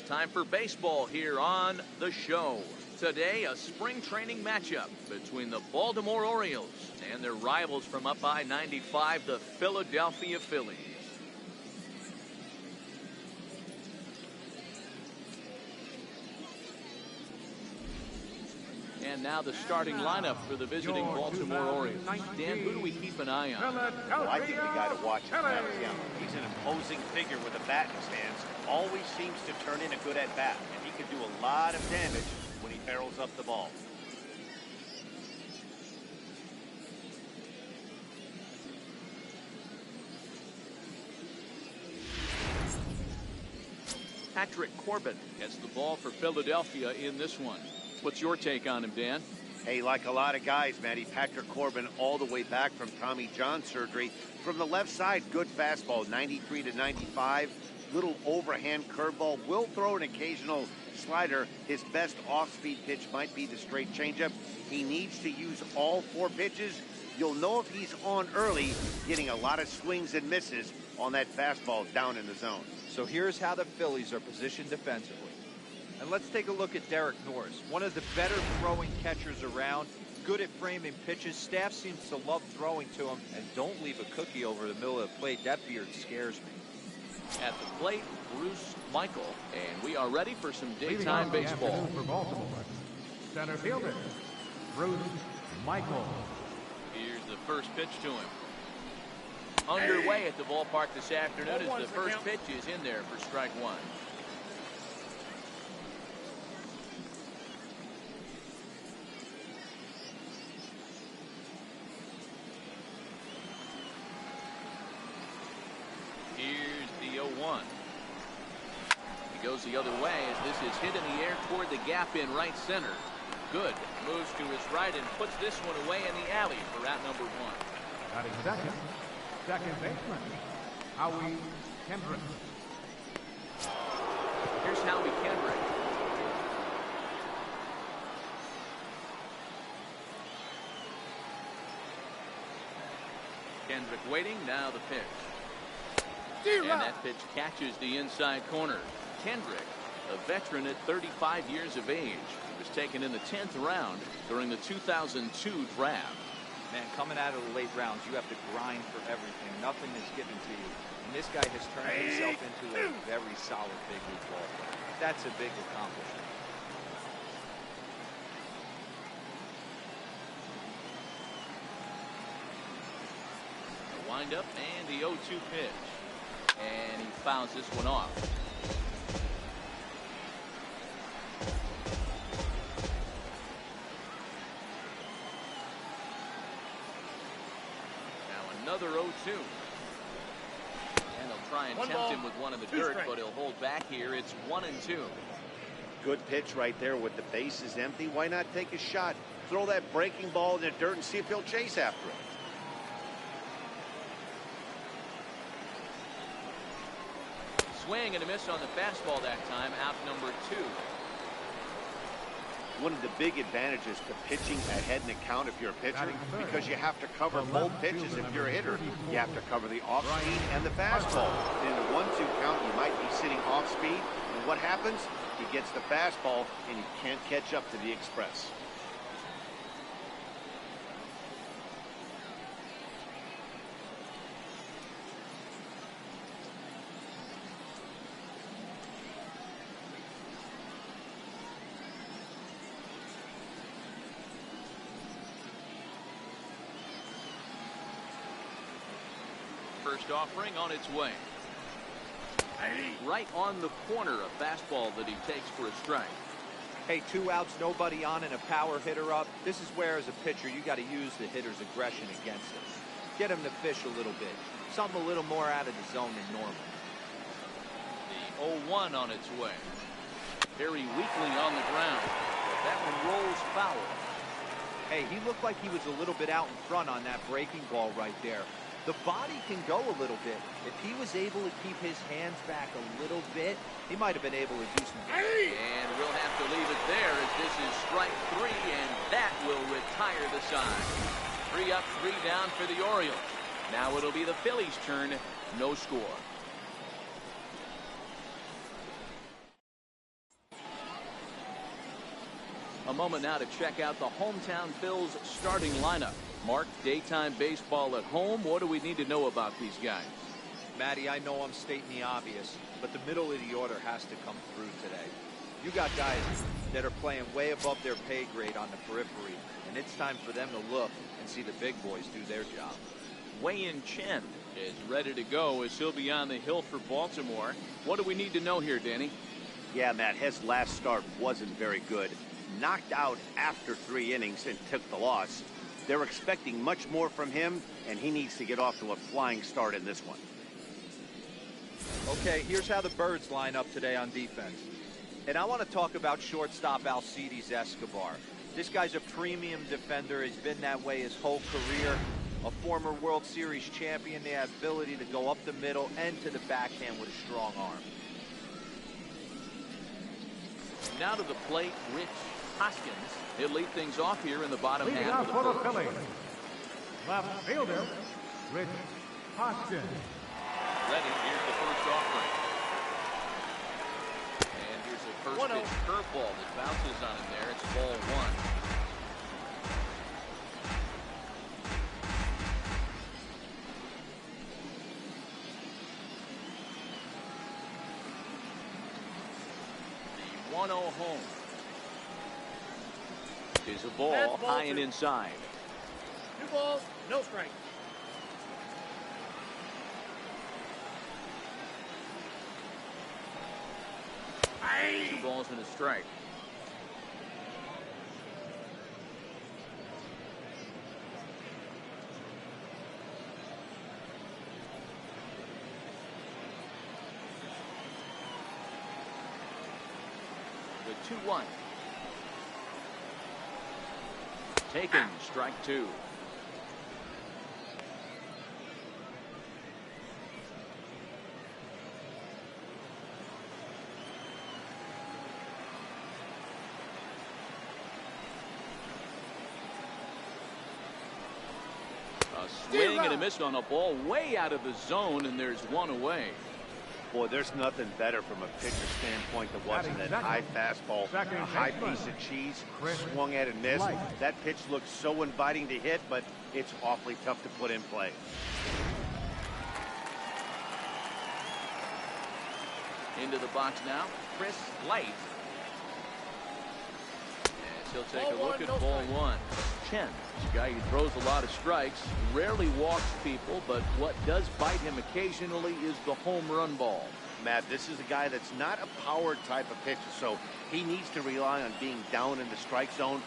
time for baseball here on the show. Today, a spring training matchup between the Baltimore Orioles and their rivals from up I-95, the Philadelphia Phillies. And now the starting lineup for the visiting Baltimore Orioles. Dan, who do we keep an eye on? Well, I think the guy to watch is Matt Young. He's an imposing figure with a bat in his hands. Always seems to turn in a good at-bat, and he can do a lot of damage when he barrels up the ball. Patrick Corbin gets the ball for Philadelphia in this one. What's your take on him, Dan? Hey, like a lot of guys, Matty, Patrick Corbin all the way back from Tommy John surgery. From the left side, good fastball, 93 to 95. Little overhand curveball. Will throw an occasional slider. His best off-speed pitch might be the straight changeup. He needs to use all four pitches. You'll know if he's on early, getting a lot of swings and misses on that fastball down in the zone. So here's how the Phillies are positioned defensively. And let's take a look at Derek Norris, one of the better throwing catchers around, good at framing pitches. Staff seems to love throwing to him, and don't leave a cookie over the middle of the plate. That beard scares me. At the plate, Bruce Michael, and we are ready for some daytime baseball. For Baltimore, center fielder, Bruce Michael. Here's the first pitch to him. Underway at the ballpark this afternoon as the first pitch is in there for strike one. Here's the 0-1. He goes the other way as this is hit in the air toward the gap in right center. Good. Moves to his right and puts this one away in the alley for out number one. Batting second baseman, Howie Kendrick. Here's Howie Kendrick. Kendrick waiting, now the pitch. And that pitch catches the inside corner. Kendrick, a veteran at 35 years of age. He was taken in the 10th round during the 2002 draft. Man, coming out of the late rounds, you have to grind for everything. Nothing is given to you. And this guy has turned himself into a very solid big league ball player. That's a big accomplishment. The windup and the 0-2 pitch. And he fouls this one off. Now another 0-2. And they'll try and tempt him with one in the dirt, but he'll hold back here. It's 1-2. Good pitch right there with the bases empty. Why not take a shot? Throw that breaking ball in the dirt and see if he'll chase after it. Swing and a miss on the fastball that time, out number 2. One of the big advantages to pitching ahead in the count if you're a pitcher, because you have to cover both pitches if you're a hitter. You have to cover the off speed and the fastball. In the 1-2 count, you might be sitting off speed, and what happens? He gets the fastball, and he can't catch up to the express. First offering on its way. Right on the corner, a fastball that he takes for a strike. Hey, 2 outs, nobody on, and a power hitter up. This is where, as a pitcher, you got to use the hitter's aggression against him. Get him to fish a little bit. Something a little more out of the zone than normal. The 0-1 on its way. Very weakly on the ground. But that one rolls foul. Hey, he looked like he was a little bit out in front on that breaking ball right there. The body can go a little bit. If he was able to keep his hands back a little bit, he might have been able to do some damage. And we'll have to leave it there as this is strike 3, and that will retire the side. 3 up, 3 down for the Orioles. Now it'll be the Phillies' turn. No score. A moment now to check out the hometown Phil's starting lineup. Mark, daytime baseball at home. What do we need to know about these guys? Matty, I know I'm stating the obvious, but the middle of the order has to come through today. You got guys that are playing way above their pay grade on the periphery, and it's time for them to look and see the big boys do their job. Wei-Yin Chen is ready to go as he'll be on the hill for Baltimore. What do we need to know here, Danny? Yeah, Matt, his last start wasn't very good. Knocked out after 3 innings and took the loss. They're expecting much more from him, and he needs to get off to a flying start in this one. Okay, here's how the Birds line up today on defense. And I want to talk about shortstop Alcides Escobar. This guy's a premium defender. He's been that way his whole career. A former World Series champion. They have ability to go up the middle and to the backhand with a strong arm. Now to the plate, Rich Hoskins. He'll lead things off here in the bottom Leading half off of the for the first. Phillies, left fielder, Rich Hoskins. Ready, here's the first offering. And here's a first pitch curveball that bounces on him there. It's ball 1. The 1-0 home. Is a ball high and inside. 2 balls, no strike. Two balls and a strike. The 2-1. Taken, strike 2. A swing and a miss on a ball way out of the zone, and there's 1 away. Boy, there's nothing better from a pitcher standpoint than watching that high fastball, a high piece of cheese, swung at and missed. That pitch looks so inviting to hit, but it's awfully tough to put in play. Into the box now, Chris Light. As he'll take a look at ball 1. Chen, a guy who throws a lot of strikes, rarely walks people, but what does bite him occasionally is the home run ball. Matt, this is a guy that's not a power type of pitcher, so he needs to rely on being down in the strike zone.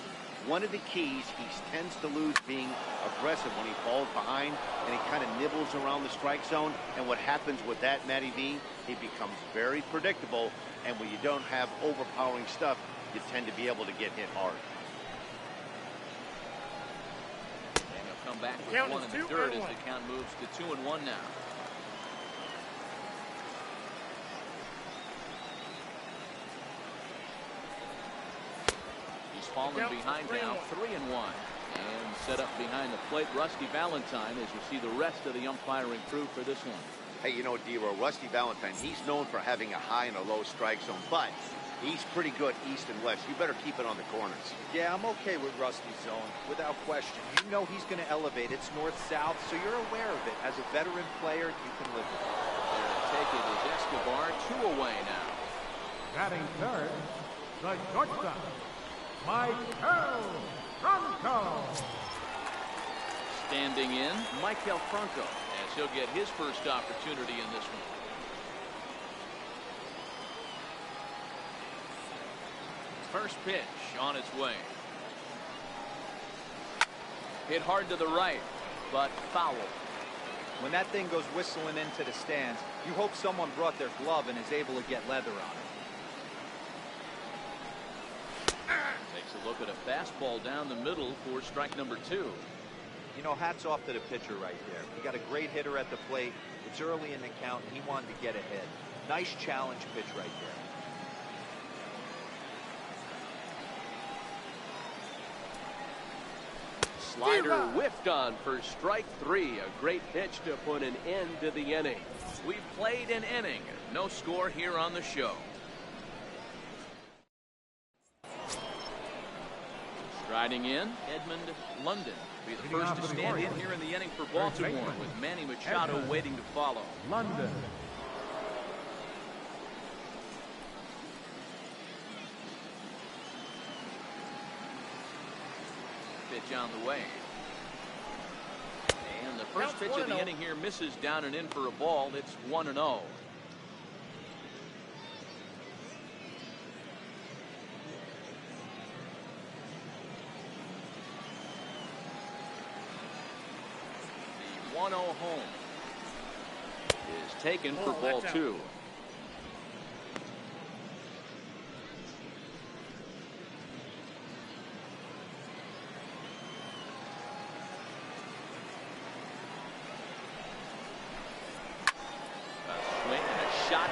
One of the keys, he tends to lose being aggressive when he falls behind, and he kind of nibbles around the strike zone. And what happens with that, Matty V, he becomes very predictable, and when you don't have overpowering stuff, you tend to be able to get hit hard. Come back with 1 in the third as the count moves to 2-1 now. He's fallen behind now, 3-1. And set up behind the plate, Rusty Valentine, as you see the rest of the umpiring crew for this one. Hey, you know, D-Row, Rusty Valentine, he's known for having a high and a low strike zone, but he's pretty good east and west. You better keep it on the corners. Yeah, I'm okay with Rusty's zone, without question. You know he's going to elevate. It's north-south, so you're aware of it. As a veteran player, you can live with it. Take it is Escobar, 2 away now. Batting third, the shortstop, Michael Franco. Standing in, Michael Franco, as he'll get his first opportunity in this one. First pitch on its way. Hit hard to the right, but foul. When that thing goes whistling into the stands, you hope someone brought their glove and is able to get leather on it. Takes a look at a fastball down the middle for strike number 2. You know, hats off to the pitcher right there. He got a great hitter at the plate. It's early in the count, and he wanted to get ahead. Nice challenge pitch right there. Slider whiffed on for strike 3. A great pitch to put an end to the inning. We've played an inning. No score here on the show. Riding in, Edmund London will be the first to stand in here in the inning for Baltimore, with Manny Machado waiting to follow. London. Pitch on the way. And the first pitch of the inning here misses down and in for a ball. It's 1-0. The 1-0 home is taken for ball 2.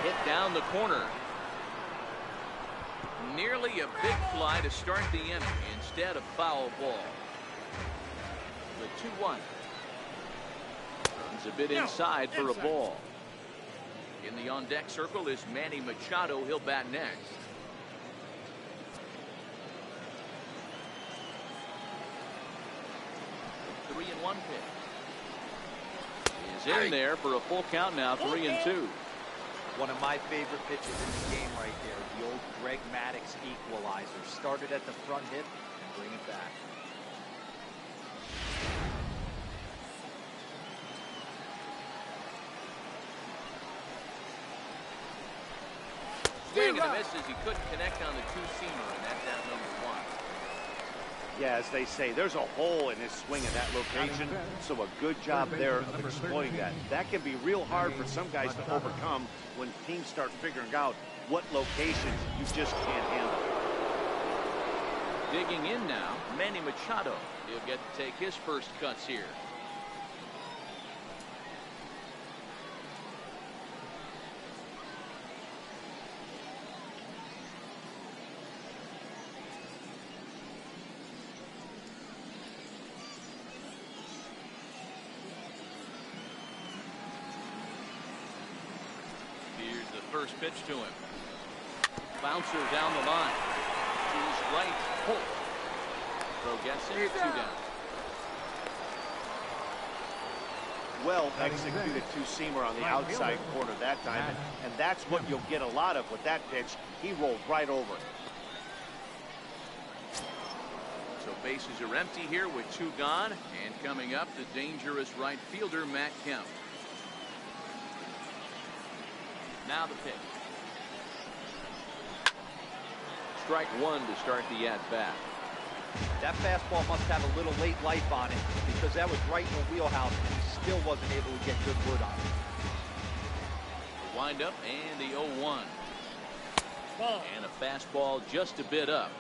Hit down the corner. Nearly a big fly to start the inning. Instead, a foul ball. The 2-1. Runs a bit inside for a ball. In the on-deck circle is Manny Machado. He'll bat next. The 3-1 pitch. He's in there for a full count now. 3-2. One of my favorite pitches in the game right there, the old Greg Maddux equalizer. Started at the front hip and bring it back. Swing and a miss as he couldn't connect on the two-seamer, and that's out number 1. Yeah, as they say, there's a hole in his swing in that location, so a good job there of exploiting that. That can be real hard for some guys to overcome when teams start figuring out what locations you just can't handle. Digging in now, Manny Machado. He'll get to take his first cuts here. First pitch to him. Bouncer down the line. To his right, Holt. Throw gets him, 2 down. Well executed two-seamer on the outside corner that time, and that's what you'll get a lot of with that pitch. He rolled right over it. So bases are empty here with 2 gone, and coming up, the dangerous right fielder, Matt Kemp. Now the pitch. Strike 1 to start the at-bat. That fastball must have a little late life on it, because that was right in the wheelhouse and he still wasn't able to get good wood on it. The wind-up and the 0-1. And a fastball just a bit up.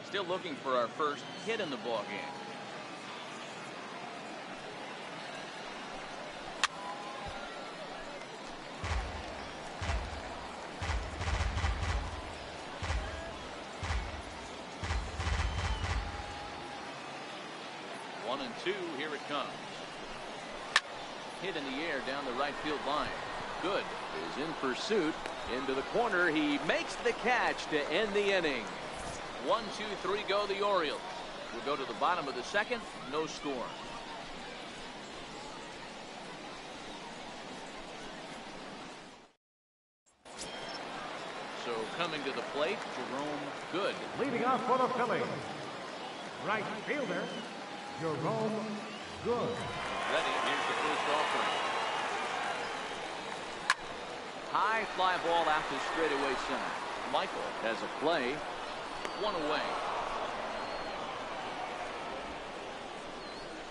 Still looking for our first hit in the ballgame. One and 2, here it comes. Hit in the air down the right field line. Good is in pursuit. Into the corner. He makes the catch to end the inning. 1, 2, 3 go the Orioles. We'll go to the bottom of the second. No score. So coming to the plate, Jerome Good. Leading off for the Phillies, right fielder, Jerome Good. Ready, here's the first offering. High fly ball out to straightaway center. Michael has a play. 1 away.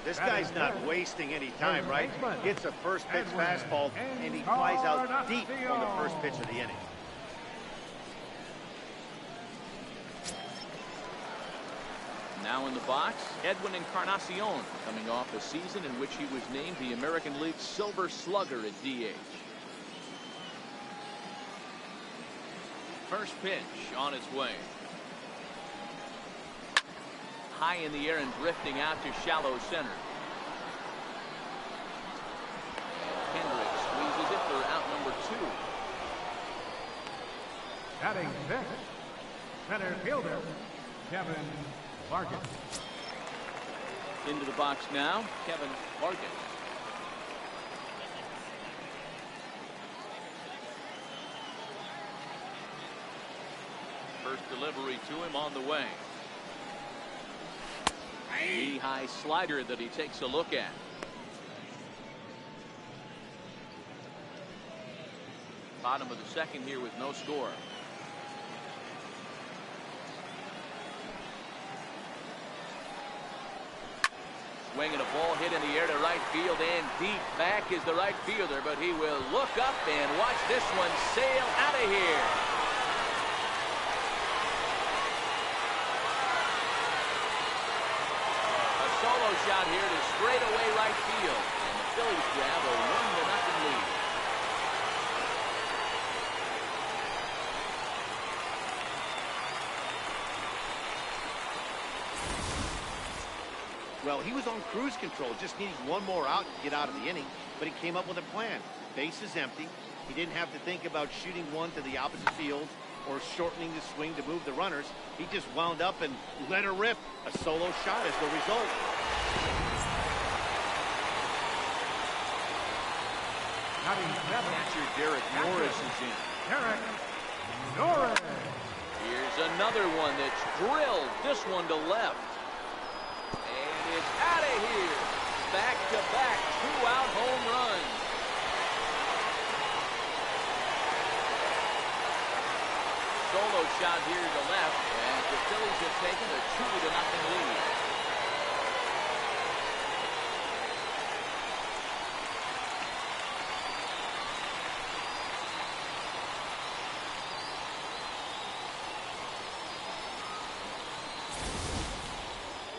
This guy's not wasting any time, right? Gets a first pitch fastball, and he flies out deep on the first pitch of the inning. Now in the box, Edwin Encarnacion, coming off a season in which he was named the American League Silver Slugger at DH. First pitch on its way. High in the air and drifting out to shallow center. Kendrick squeezes it for out number 2. Batting sixth, center fielder, Kevin Vargas. Into the box now, Kevin Vargas. First delivery to him on the way. Knee-high slider that he takes a look at. Bottom of the second here with no score. Swinging a ball hit in the air to right field, and deep back is the right fielder, but he will look up and watch this one sail out of here. A solo shot here to straightaway right field, and the Phillies grab a 1-0 lead. Well, he was on cruise control, just needing one more out to get out of the inning, but he came up with a plan. Base is empty. He didn't have to think about shooting one to the opposite field or shortening the swing to move the runners. He just wound up and let her rip. A solo shot is the result. Catcher Derek Norris is in. Derek Norris. Here's another one that's drilled. This one to left. And it's out of here. Back-to-back two-out home runs. Solo shot here to left, and the Phillies have taken a 2-0 lead.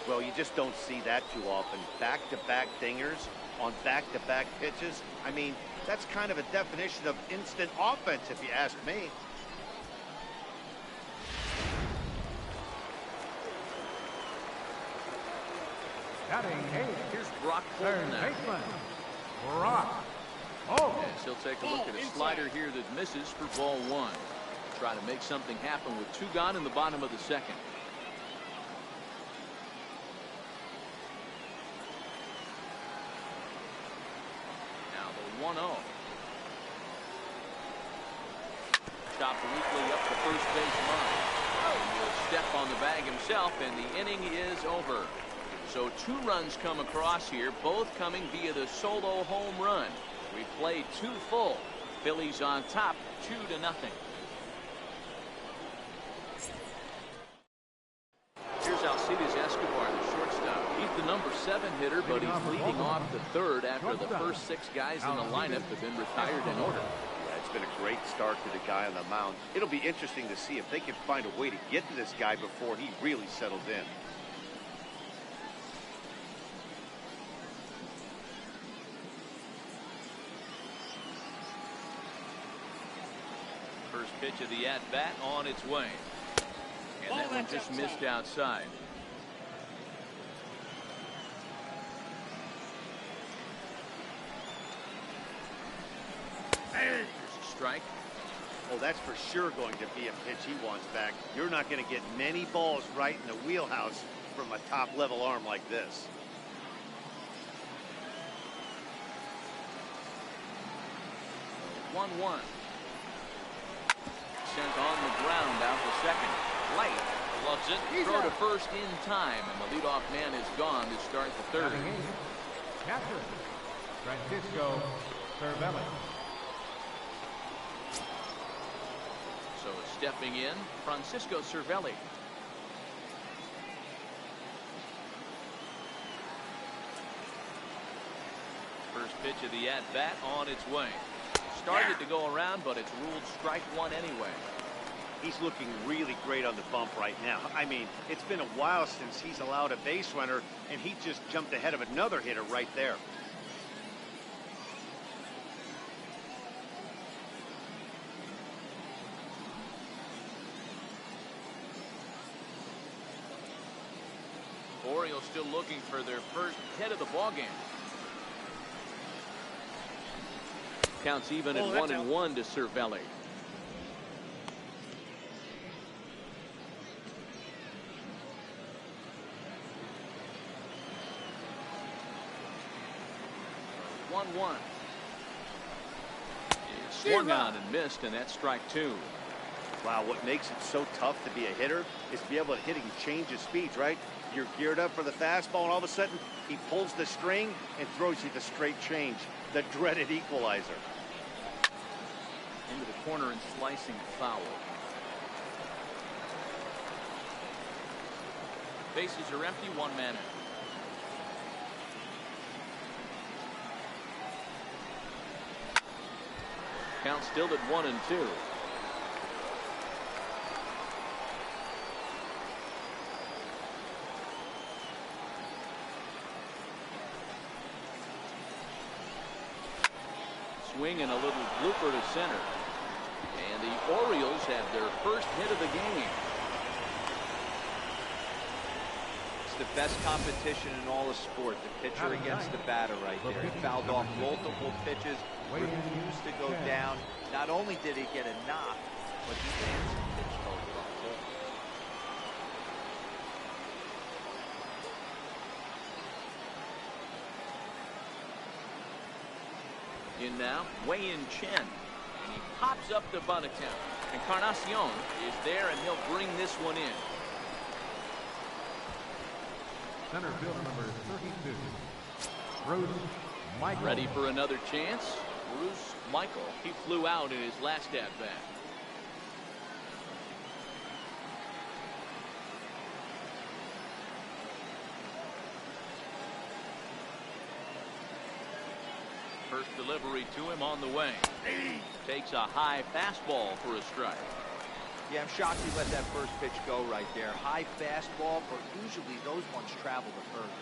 Well, you just don't see that too often. Back-to-back dingers on back-to-back pitches. I mean, that's kind of a definition of instant offense, if you ask me. Batting eighth, Here's Brock third Bolton now. baseman, Brock Bolton. Yes, he'll take a look at a slider here that misses for ball one. Try to make something happen with two gone in the bottom of the second. Now the 1-0. Chopped weakly up the first base line. He'll step on the bag himself, and the inning is over. So two runs come across here, both coming via the solo home run. We played two full. Phillies on top, 2-0. Here's Alcides Escobar, the shortstop. He's the number 7 hitter, but he's leading off the third after the first 6 guys in the lineup have been retired in order. Yeah, it's been a great start to the guy on the mound. It'll be interesting to see if they can find a way to get to this guy before he really settles in. First pitch of the at-bat on its way. And that one just missed outside. There's a strike. Oh, that's for sure going to be a pitch he wants back. You're not going to get many balls right in the wheelhouse from a top-level arm like this. So 1-1. Sent on the ground out to second. Light loves it. Throw to first in time, and the leadoff man is gone to start the third. Batting eighth, catcher, Francisco Cervelli. So stepping in, Francisco Cervelli. First pitch of the at-bat on its way. Started to go around, but it's ruled strike one anyway. He's looking really great on the bump right now. I mean, it's been a while since he's allowed a base runner, and he just jumped ahead of another hitter right there. Orioles still looking for their first hit of the ballgame. Counts even at 1-1 to Cervelli. 1-1. He swung on and missed, and that's strike 2. Wow, what makes it so tough to be a hitter is to be able to hit and change his speeds, right? You're geared up for the fastball, and all of a sudden, he pulls the string and throws you the straight change, the dreaded equalizer. Into the corner and slicing foul. Bases are empty, 1 man out. Count still at 1-2. Swing and a little blooper to center. And the Orioles have their first hit of the game. It's the best competition in all of sport, the pitcher against the batter right there. He fouled off multiple pitches, refused to go down. Not only did he get a knock, but he danced and pitched over on full. In now, Wei-Yin Chen. And he pops up the bunt attempt. Encarnacion is there, and he'll bring this one in. Center fielder number 32, Bruce Michael. Ready for another chance? Bruce Michael. He flew out in his last at-bat. First delivery to him on the way. He takes a high fastball for a strike. Yeah, I'm shocked he let that first pitch go right there. High fastball, but usually those ones travel the furthest.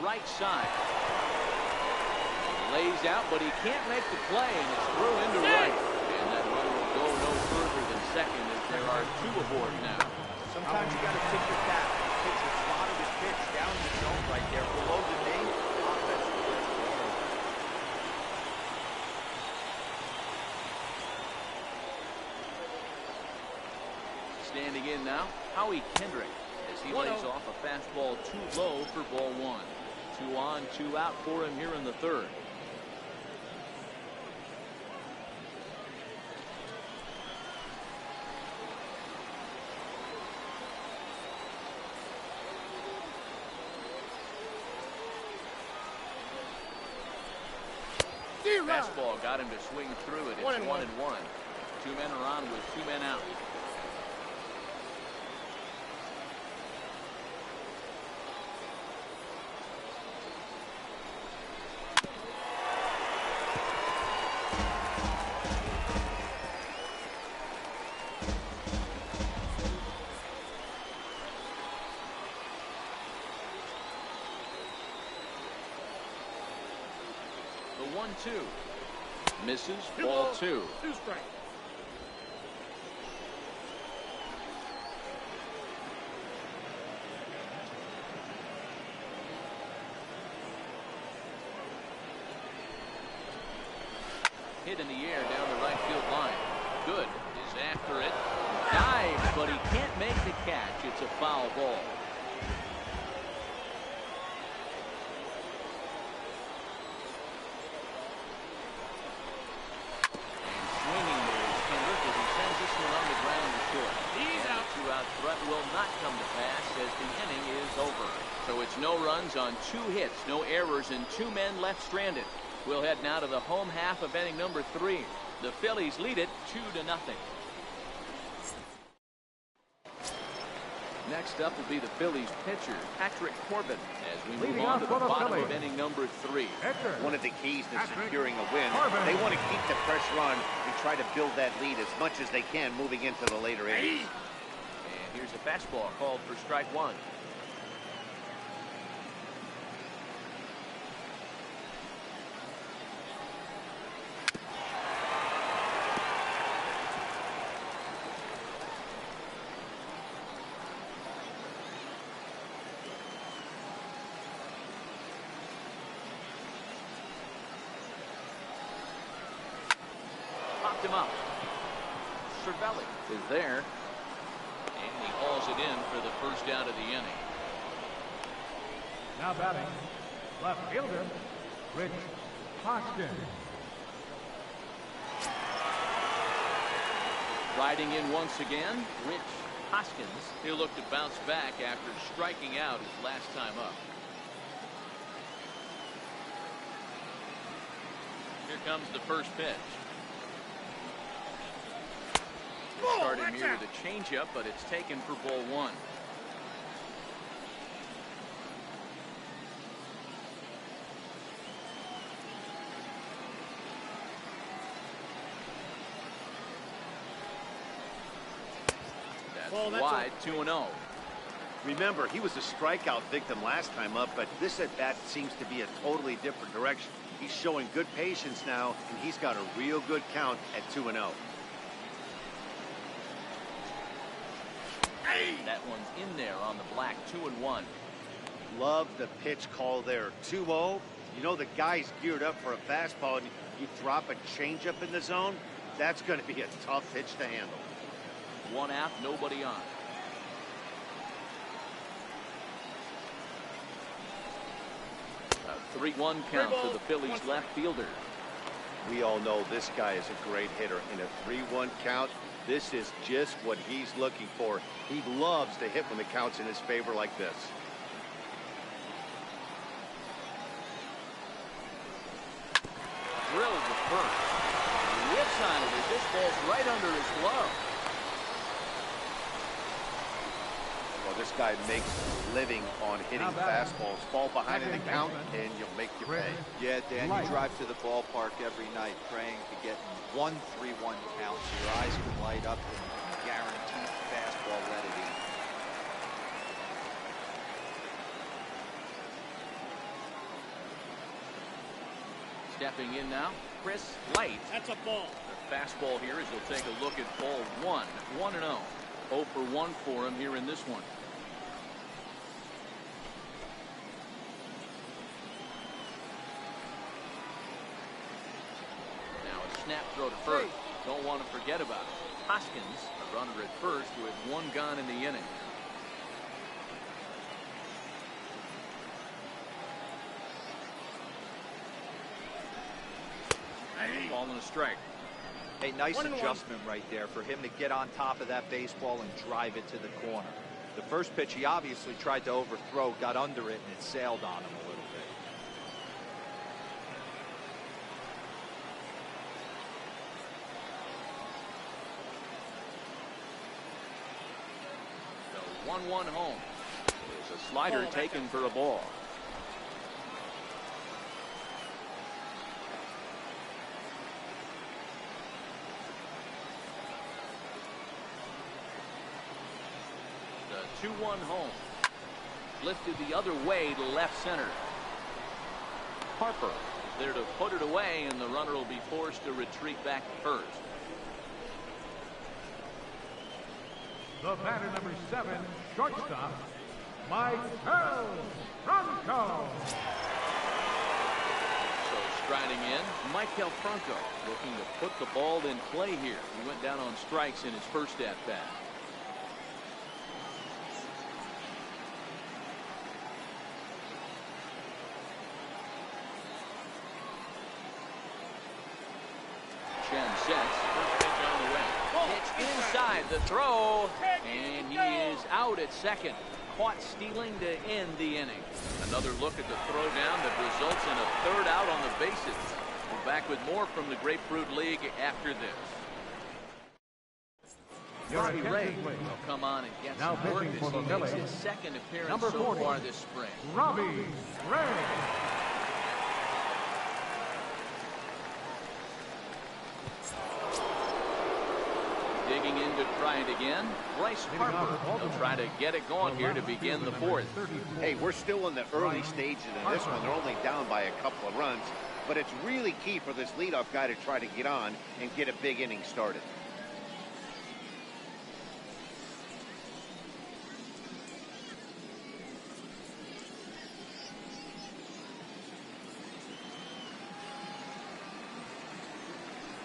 Right side. Lays out, but he can't make the play, and it's through into right. And that run will go no further than second as there are 2 aboard now. Sometimes you got to tip your cap. Pitcher spotted his pitch down the zone right there below the knee. Standing in now, Howie Kendrick, as he lays off a fastball too low for ball 1. 2 on, 2 out for him here in the 3rd. Fastball got him to swing through it. It's 1-1. 2 men are on with 2 men out. The 1-2. Misses. Ball 2. 2 strikes. Hit in the air down the right field line. Good is after it. Dives, but he can't make the catch. It's a foul ball. Threat will not come to pass as the inning is over. So it's no runs on 2 hits, no errors, and 2 men left stranded. We'll head now to the home half of inning number 3. The Phillies lead it 2-0. Next up will be the Phillies pitcher, Patrick Corbin, as we move on to the bottom of inning number 3. One of the keys to securing a win, they want to keep the pressure on and try to build that lead as much as they can moving into the later innings. And here's a fastball called for strike 1. him up. Cervelli is there. And he hauls it in for the first out of the inning. Now batting, left fielder, Rich Hoskins. Riding in once again, Rich Hoskins. He'll look to bounce back after striking out his last time up. Here comes the first pitch. Started near with a changeup, but it's taken for ball one. That's wide, 2-0. Remember, he was a strikeout victim last time up, but this at bat seems to be a totally different direction. He's showing good patience now, and he's got a real good count at 2-0. That one's in there on the black, 2-1. Love the pitch call there. 2-0. You know the guy's geared up for a fastball, and you drop a changeup in the zone. That's going to be a tough pitch to handle. One out, nobody on. A 3-1 count to the Phillies left fielder. We all know this guy is a great hitter. In a 3-1 count, this is just what he's looking for. He loves to hit when the count's in his favor like this. Drilled to first. Whips on it as this ball's right under his glove. Well, this guy makes a living on hitting fastballs. Fall behind in the count, and you'll make your pay. Yeah, Dan, you drive to the ballpark every night praying to get 1-3-1 count so your eyes can light up and guaranteed fastball let it in. Stepping in now, Chris Light. That's a ball. The fastball here as he'll take a look at ball one. 1-0. 0 for 1 for him here in this one. Now a snap throw to first. Don't want to forget about it. Hoskins, a runner at first with 1 gone in the inning. Ball and a strike. A nice adjustment right there for him to get on top of that baseball and drive it to the corner. The first pitch he obviously tried to overthrow, got under it, and it sailed on him a little bit. The 1-1 home. There's a slider taken for a ball. The 2-1 home. Lifted the other way to left center. Harper is there to put it away, and the runner will be forced to retreat back to first. The batter number 7, shortstop, Mike Franco. So striding in, Michael Franco looking to put the ball in play here. He went down on strikes in his first at bat. First pitch on the way. Pitch inside the throw, and he is out at second. Caught stealing to end the inning. Another look at the throwdown that results in a third out on the bases. We're back with more from the Grapefruit League after this. Robbie Ray will come on and get Now some work pitching as for the he makes Phillies, his second appearance number so 40, far this spring. Robbie Ray. Digging in to try it again, Bryce Harper. They'll try to get it going here to begin the fourth. Hey, we're still in the early stages of this one. They're only down by a couple of runs, but it's really key for this leadoff guy to try to get on and get a big inning started.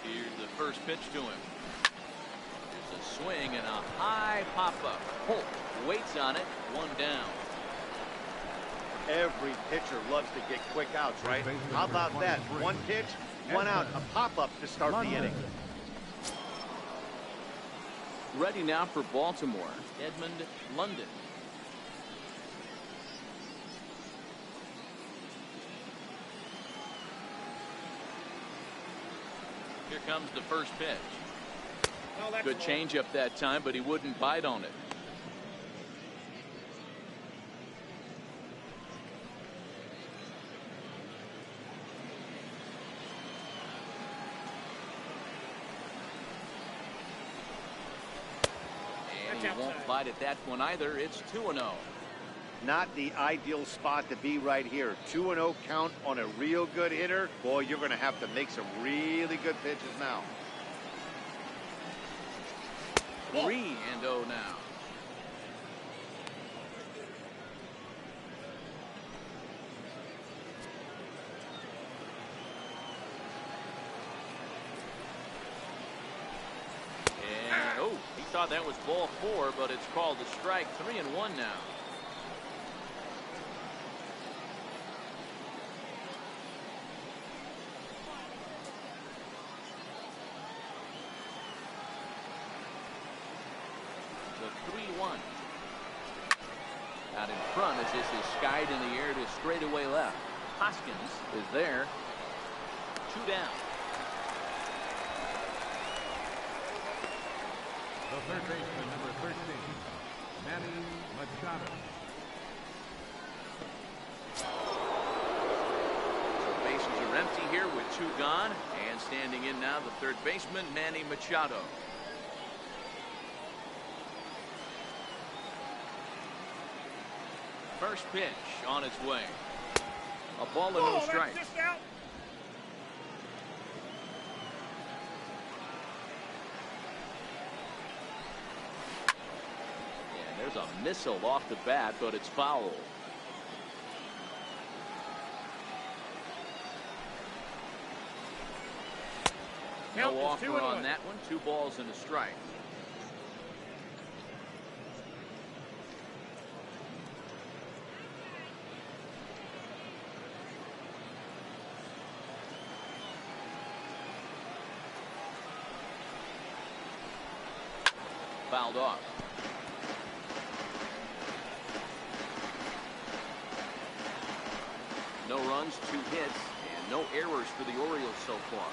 Here's the first first pitch to him. There's a swing and a high pop-up. Holt waits on it. One down. Every pitcher loves to get quick outs, right? How about that? One pitch, one out, a pop-up to start the inning. Ready now for Baltimore, Edmund London. Here comes the first pitch. Oh, Good changeup that time, but he wouldn't bite on it. And he won't bite at that one either. It's 2-0. Not the ideal spot to be right here. 2-0 count on a real good hitter. Boy, you're going to have to make some really good pitches now. 3-0 now. And oh, he thought that was ball 4, but it's called a strike. 3-1 now. The 3-1. Out in front as this is skied in the air to straightaway left. Hoskins is there. 2 down. The third baseman, number 13, Manny Machado. So bases are empty here with 2 gone. And standing in now, the third baseman, Manny Machado. First pitch on its way. A ball and no strike. And there's a missile off the bat, but it's foul. No offer on that one. 2 balls and a strike. Fouled off. No runs, 2 hits, and no errors for the Orioles so far.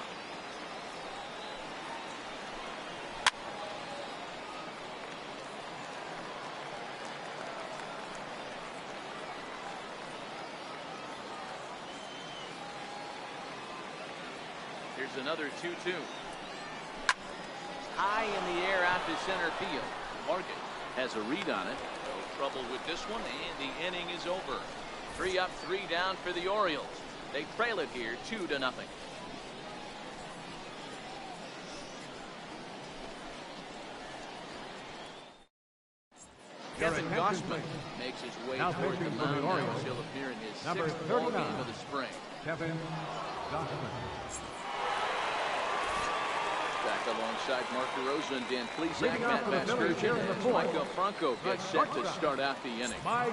Here's another 2-2. High in the air out to center field. Morgan has a read on it. No trouble with this one, and the inning is over. 3 up, 3 down for the Orioles. They trail it here 2-0. Kevin Gossman makes his way toward the mound now as he'll appear in his 6th ball game of the spring. Kevin Gossman. Back alongside Mark DeRosa and Dan Plesac, Matt Vasgersian, as Micah Franco gets set to start out the inning. Micah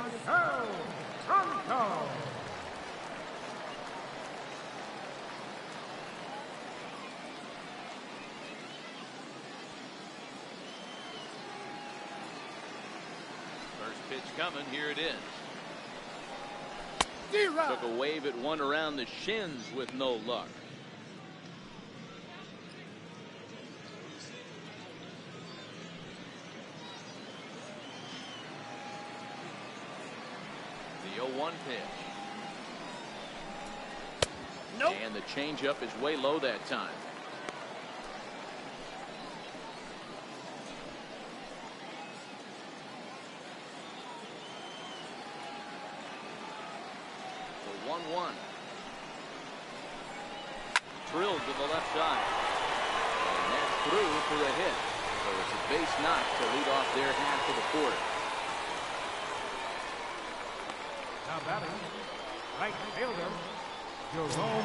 Franco. First pitch coming. Here it is. Took a wave at one around the shins with no luck. The 0-1 pitch. Nope. And the changeup is way low that time. The 1-1. Drilled to the left side. And that's through for a hit. So it's a base knock to lead off their half of the 4th. Now batting, right fielder, Jerome.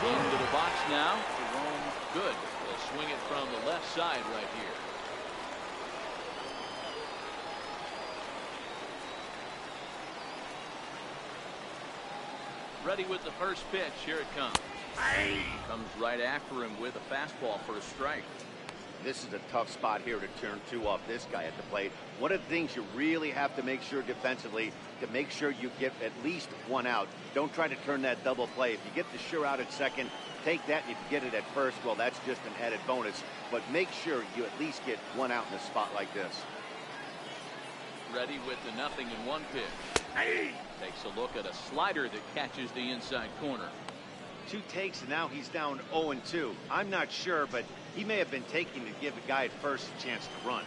Into the box now. Jerome good. Will swing it from the left side right here. Ready with the first pitch. Here it comes. Comes right after him with a fastball for a strike. This is a tough spot here to turn two off this guy at the plate. One of the things you really have to make sure defensively, to make sure you get at least one out. Don't try to turn that double play. If you get the sure out at second, take that, and if you get it at first, well, that's just an added bonus. But make sure you at least get one out in a spot like this. Ready with the 0-1 pitch. Takes a look at a slider that catches the inside corner. 2 takes, and now he's down 0-2. I'm not sure, but he may have been taking to give a guy at first a chance to run.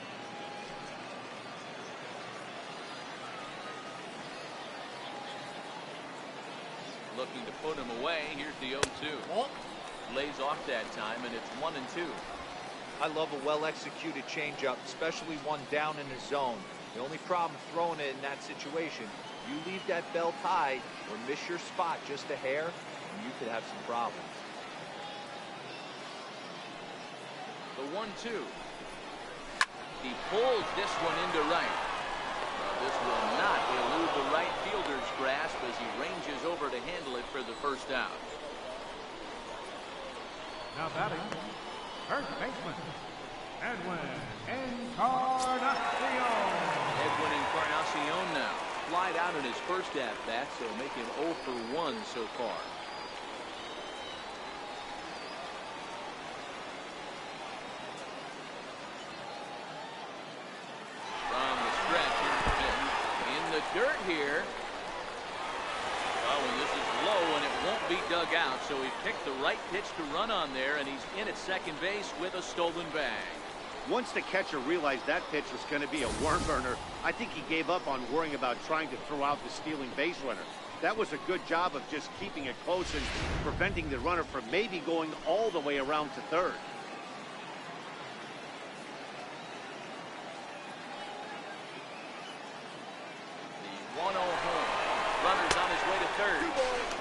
Looking to put him away. Here's the 0-2. Lays off that time, and it's 1-2. I love a well-executed changeup, especially one down in the zone. The only problem throwing it in that situation, you leave that belt high or miss your spot just a hair, and you could have some problems. The 1-2. He pulls this one into right. This will not elude the right fielder's grasp as he ranges over to handle it for the first out. Now batting, first baseman, Edwin Encarnacion. Edwin Encarnacion now. Flied out in his first at-bat, so make him 0 for 1 so far. From the stretch, here's the pitch. In the dirt here. Oh, and this is low, and it won't be dug out, so he picked the right pitch to run on there, and he's in at second base with a stolen bag. Once the catcher realized that pitch was going to be a worm burner, I think he gave up on worrying about trying to throw out the stealing base runner. That was a good job of just keeping it close and preventing the runner from maybe going all the way around to third. The 1-0 home. Runner's on his way to third.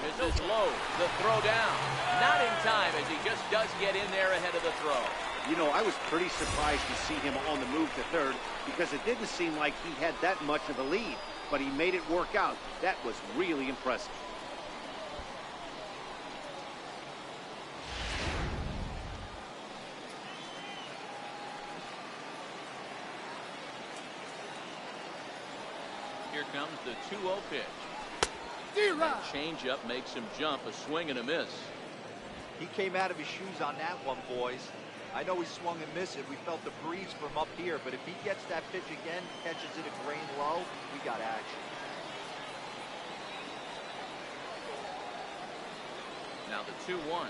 This is low. The throw down. Not in time, as he just does get in there ahead of the throw. You know, I was pretty surprised to see him on the move to third because it didn't seem like he had that much of a lead, but he made it work out. That was really impressive. Here comes the 2-0 pitch. That changeup makes him jump, a swing and a miss. He came out of his shoes on that one, boys. I know he swung and missed it. We felt the breeze from up here, but if he gets that pitch again, catches it a grain low, we got action. Now the 2-1.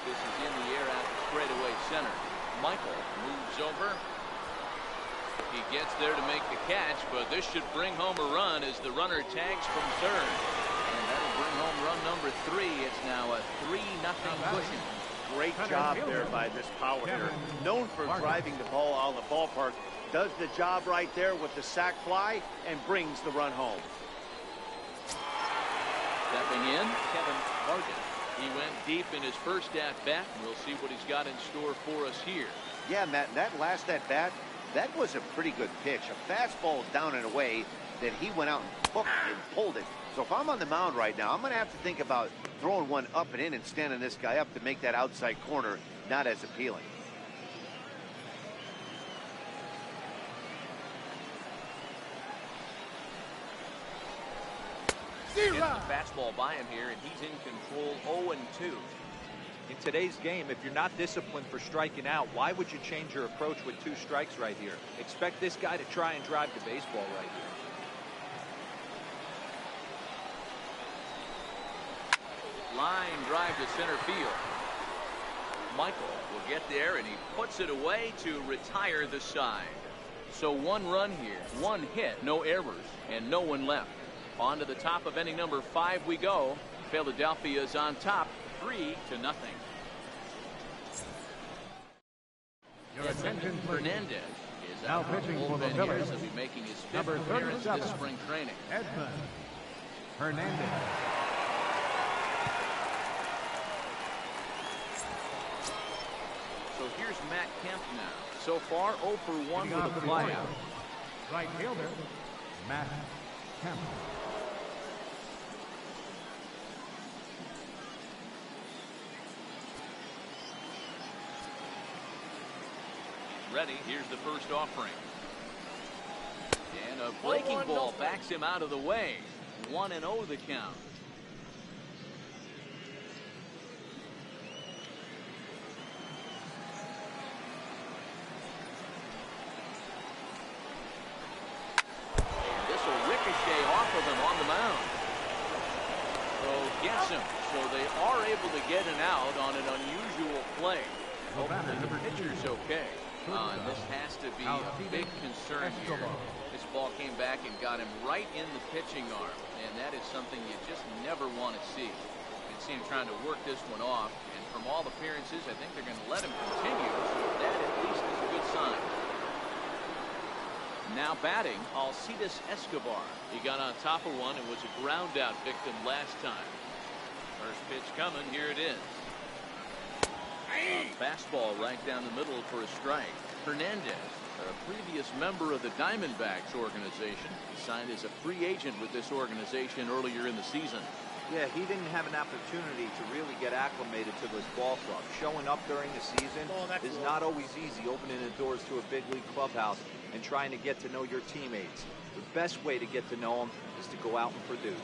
This is in the air at the straightaway center. Michael moves over. He gets there to make the catch, but this should bring home a run as the runner tags from third. And that'll bring home run number 3. It's now a 3-0 cushion. Great job there by this power hitter. Known for driving the ball out of the ballpark. Does the job right there with the sac fly and brings the run home. Stepping in, Kevin Morgan. He went deep in his first at-bat. We'll see what he's got in store for us here. Yeah, Matt, that last at-bat, that was a pretty good pitch. A fastball down and away that he went out and hooked and pulled it. So if I'm on the mound right now, I'm going to have to think about throwing one up and in and standing this guy up to make that outside corner not as appealing. Gets the fastball by him here, and he's in control 0-2. In today's game, if you're not disciplined for striking out, why would you change your approach with 2 strikes right here? Expect this guy to try and drive the baseball right here. Line drive to center field. Michael will get there, and he puts it away to retire the side. So 1 run here, 1 hit, no errors, and no one left. On to the top of inning number 5 we go. Philadelphia is on top, 3-0. Your attention, please. Hernandez is Now out for pitching the for the bullpen Phillies. here, so he'll be making his 5th Number appearance 37. this spring training. Edwin Hernandez. Here's Matt Kemp now. So far, 0 for 1 with a flyout. Right fielder, Matt Kemp. Ready, here's the first offering. And a breaking ball backs him out of the way. 1-0 the count. And this will ricochet off of him on the mound. So gets him. So they are able to get an out on an unusual play. Hopefully the pitcher's okay. And this has to be a big concern here. This ball came back and got him right in the pitching arm, and that is something you just never want to see. You can see him trying to work this one off, and from all appearances, I think they're going to let him continue, so that at least is a good sign. Now batting, Alcides Escobar. He got on top of one and was a ground out victim last time. First pitch coming, here it is. A fastball right down the middle for a strike. Hernandez, a previous member of the Diamondbacks organization, signed as a free agent with this organization earlier in the season. Yeah, he didn't have an opportunity to really get acclimated to this ball club. Showing up during the season is not always easy, opening the doors to a big league clubhouse and trying to get to know your teammates. The best way to get to know them is to go out and produce.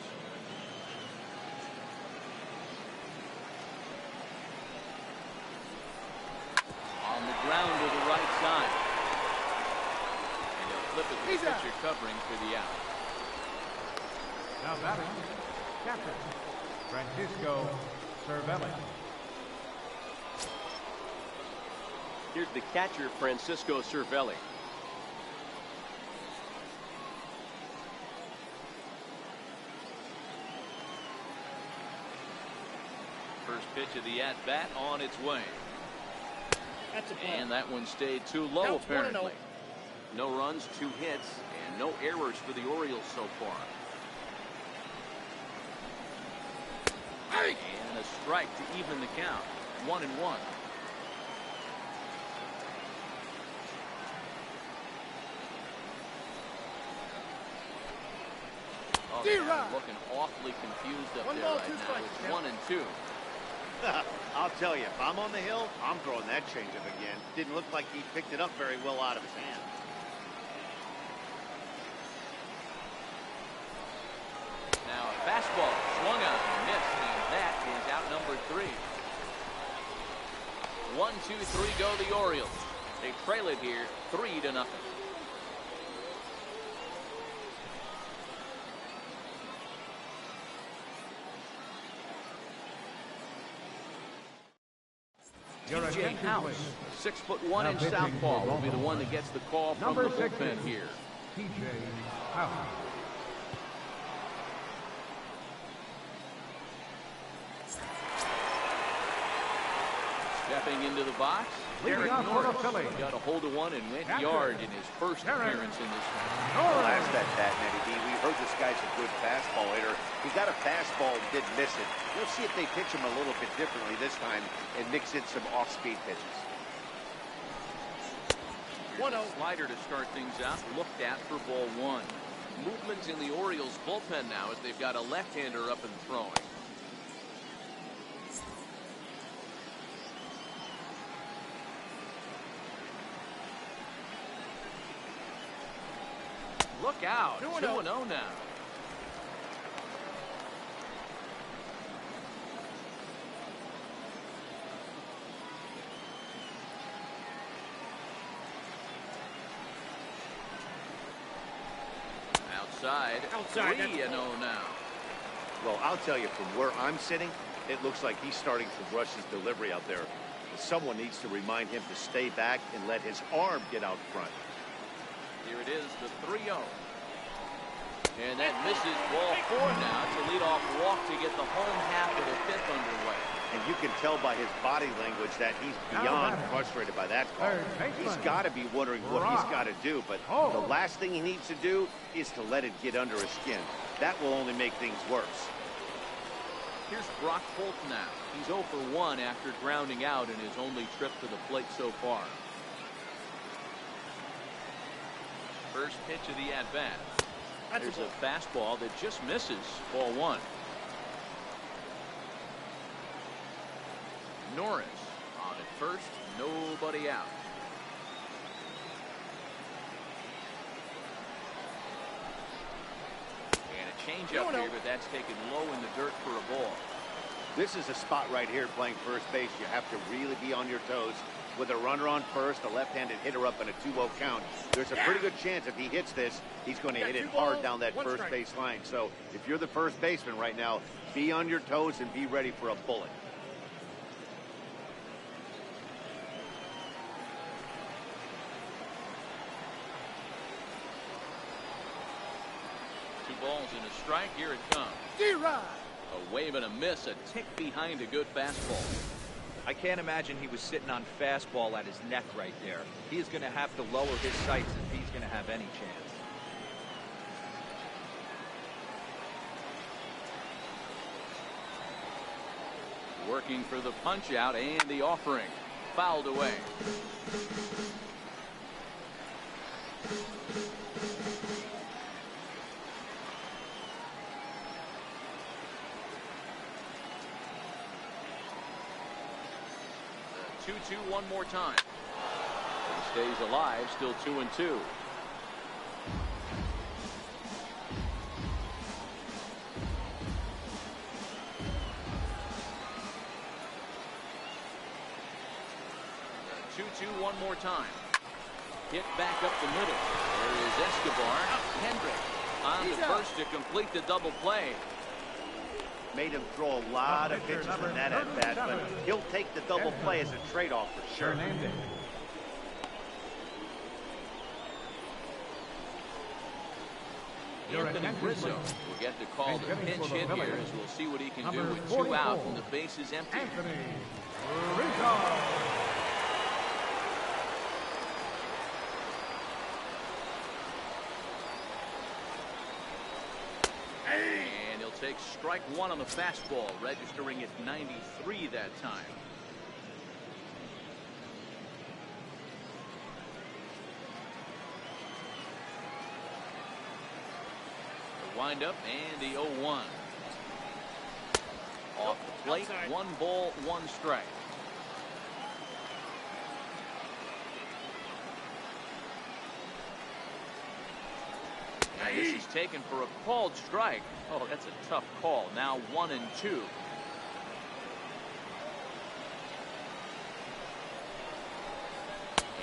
On the ground to the right side. And he'll flip it to the pitcher covering for the out. Now batting, catcher, Francisco Cervelli. Here's the catcher, Francisco Cervelli. First pitch of the at-bat on its way. That's a ball. And that one stayed too low, Counts apparently. No runs, 2 hits, and no errors for the Orioles so far. And a strike to even the count. 1-1. Oh, yeah, looking awfully confused up there right now. It's 1-2. I'll tell you, if I'm on the hill, I'm throwing that changeup again. Didn't look like he picked it up very well out of his hand. Now a fastball swung out and missed, and that is out number 3. 1-2-3 go the Orioles. They trail it here 3-0. TJ House, 6'1" in southpaw, will be the one that gets the call from the bullpen here. TJ House. Stepping into the box, Derek Norris got a hold of one and went yard in his first appearance in this one. Last at bat, Matty B. We heard this guy's a good fastball hitter. He got a fastball and did miss it. We'll see if they pitch him a little bit differently this time and mix in some off-speed pitches. Here's a slider to start things out, looked at for ball 1. Movement in the Orioles bullpen now as they've got a left-hander up and throwing. Look out, 2-0 now. Outside 3-0 now. Well, I'll tell you, from where I'm sitting, it looks like he's starting to rush his delivery out there. Someone needs to remind him to stay back and let his arm get out front. Here it is, the 3-0. And that misses ball 4 now. It's a leadoff walk to get the home half of the 5th underway. And you can tell by his body language that he's beyond frustrated by that call. He's got to be wondering what he's got to do, but the last thing he needs to do is to let it get under his skin. That will only make things worse. Here's Brock Holt now. He's 0 for 1 after grounding out in his only trip to the plate so far. First pitch of the at-bat. There's a fastball that just misses. Ball 1. Norris on at first. Nobody out. Changeup here, but that's taken low in the dirt for a ball. This is a spot right here playing first base. You have to really be on your toes. With a runner on first, a left-handed hitter up in a 2-0 count, there's a pretty good chance if he hits this, he's going to hit it hard down that first base line. So if you're the first baseman right now, be on your toes and be ready for a bullet. Balls and a strike. Here it comes. A wave and a miss, a tick behind a good fastball. I can't imagine he was sitting on fastball at his neck right there. He is going to have to lower his sights if he's going to have any chance. Working for the punch out and the offering. Fouled away. The 2-2 one more time. He stays alive, still 2-2. One more time. Hit back up the middle. There is Escobar. Kendrick on the first to complete the double play. Made him throw a lot of pitches in that at bat, but he'll take the double play as a trade-off for sure. Anthony Rizzo will get the call to pinch hit here, as we'll see what he can do with 2 out and the bases empty. Anthony Rizzo. And he'll take strike 1 on the fastball, registering at 93 that time. The windup and the 0-1. Off the plate, 1 ball, 1 strike. Now this is taken for a called strike. Oh, that's a tough call. Now 1-2.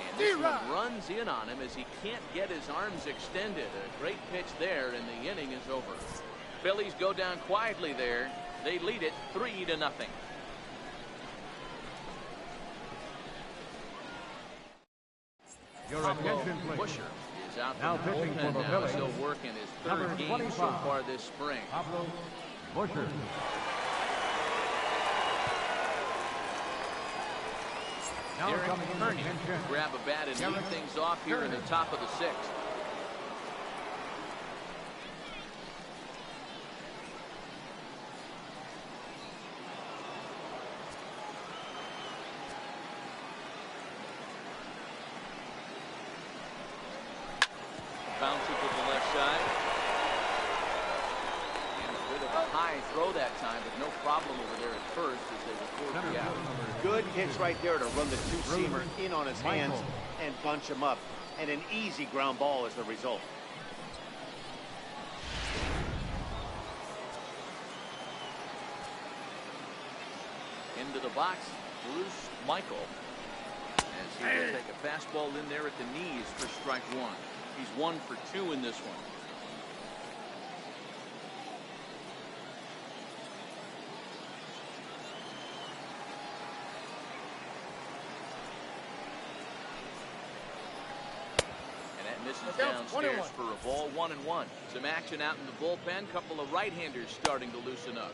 And this one runs in on him as he can't get his arms extended. A great pitch there, and the inning is over. Phillies go down quietly there. They lead it 3-0. Your attention, please. Busher is out Now from the pitching bullpen for the now. Phillies. Still working his Number third game 25. so far this spring. Pablo Busher. Now Derek coming in Kearney attention. grab a bat and lead things off here in the top of the 6th. Bounce it to the left side. And a bit of a high throw that time, but no problem over there at first as they record the out. Good pitch right there to run the 2-seamer in on his hands and bunch him up. And an easy ground ball is the result. Into the box, Bruce Michael. As he will take a fastball in there at the knees for strike 1. He's 1 for 2 in this one. And that misses downstairs for a ball. 1-1. Some action out in the bullpen. Couple of right-handers starting to loosen up.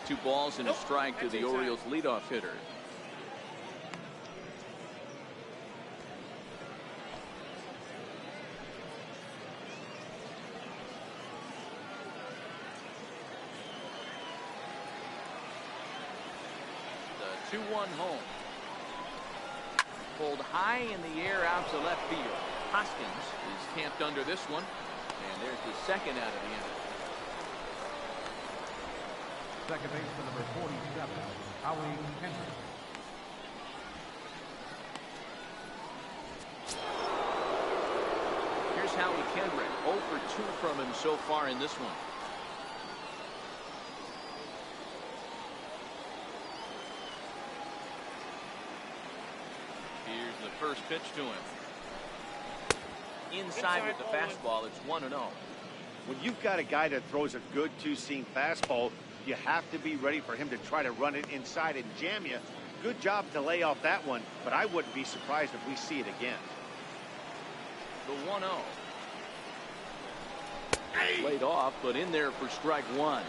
Two balls and a strike to the Orioles leadoff hitter. 2-1 home. Pulled high in the air out to left field. Hoskins is camped under this one, and there's the second out of the inning. Second baseman number 47, Howie Kendrick. Here's Howie Kendrick, 0 for 2 from him so far in this one. Here's the first pitch to him. Inside with the fastball. It's 1-0. When you've got a guy that throws a good two-seam fastball, you have to be ready for him to try to run it inside and jam you. Good job to lay off that one, but I wouldn't be surprised if we see it again. The 1-0. Played off, but in there for strike one.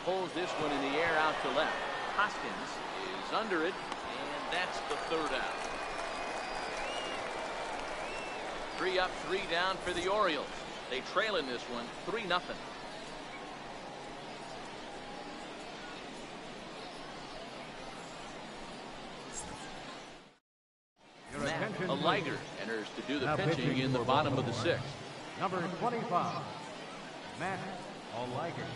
Pulls this one in the air out to left. Hoskins is under it, and that's the third out. 3 up, 3 down for the Orioles. They trail in this one 3-0. Matt Liger enters to do the Now pitching in the for bottom of the Baltimore, 6th. Number 25, Matt Liger.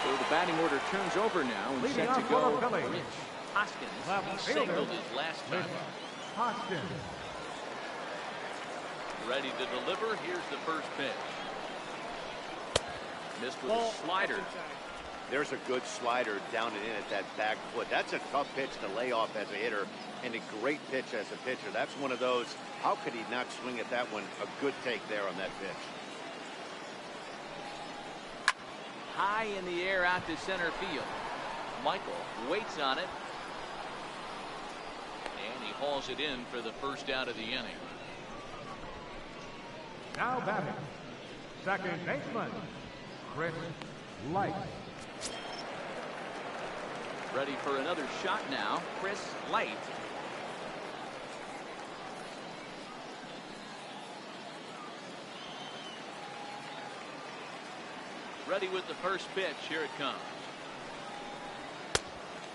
So the batting order turns over now and Leading set to off go. for the Phillies. Rich Hoskins. Left He fielder, singled his last time Rich up. Hoskins. Ready to deliver. Here's the first pitch. Missed with Ball. a slider. That's inside. There's a good slider down and in at that back foot. That's a tough pitch to lay off as a hitter, and a great pitch as a pitcher. That's one of those, how could he not swing at that one? A good take there on that pitch. High in the air out to center field. Michael waits on it. And he hauls it in for the first out of the inning. Now batting, second baseman, Chris Light. Ready for another shot now. Chris Light. Ready with the first pitch. Here it comes.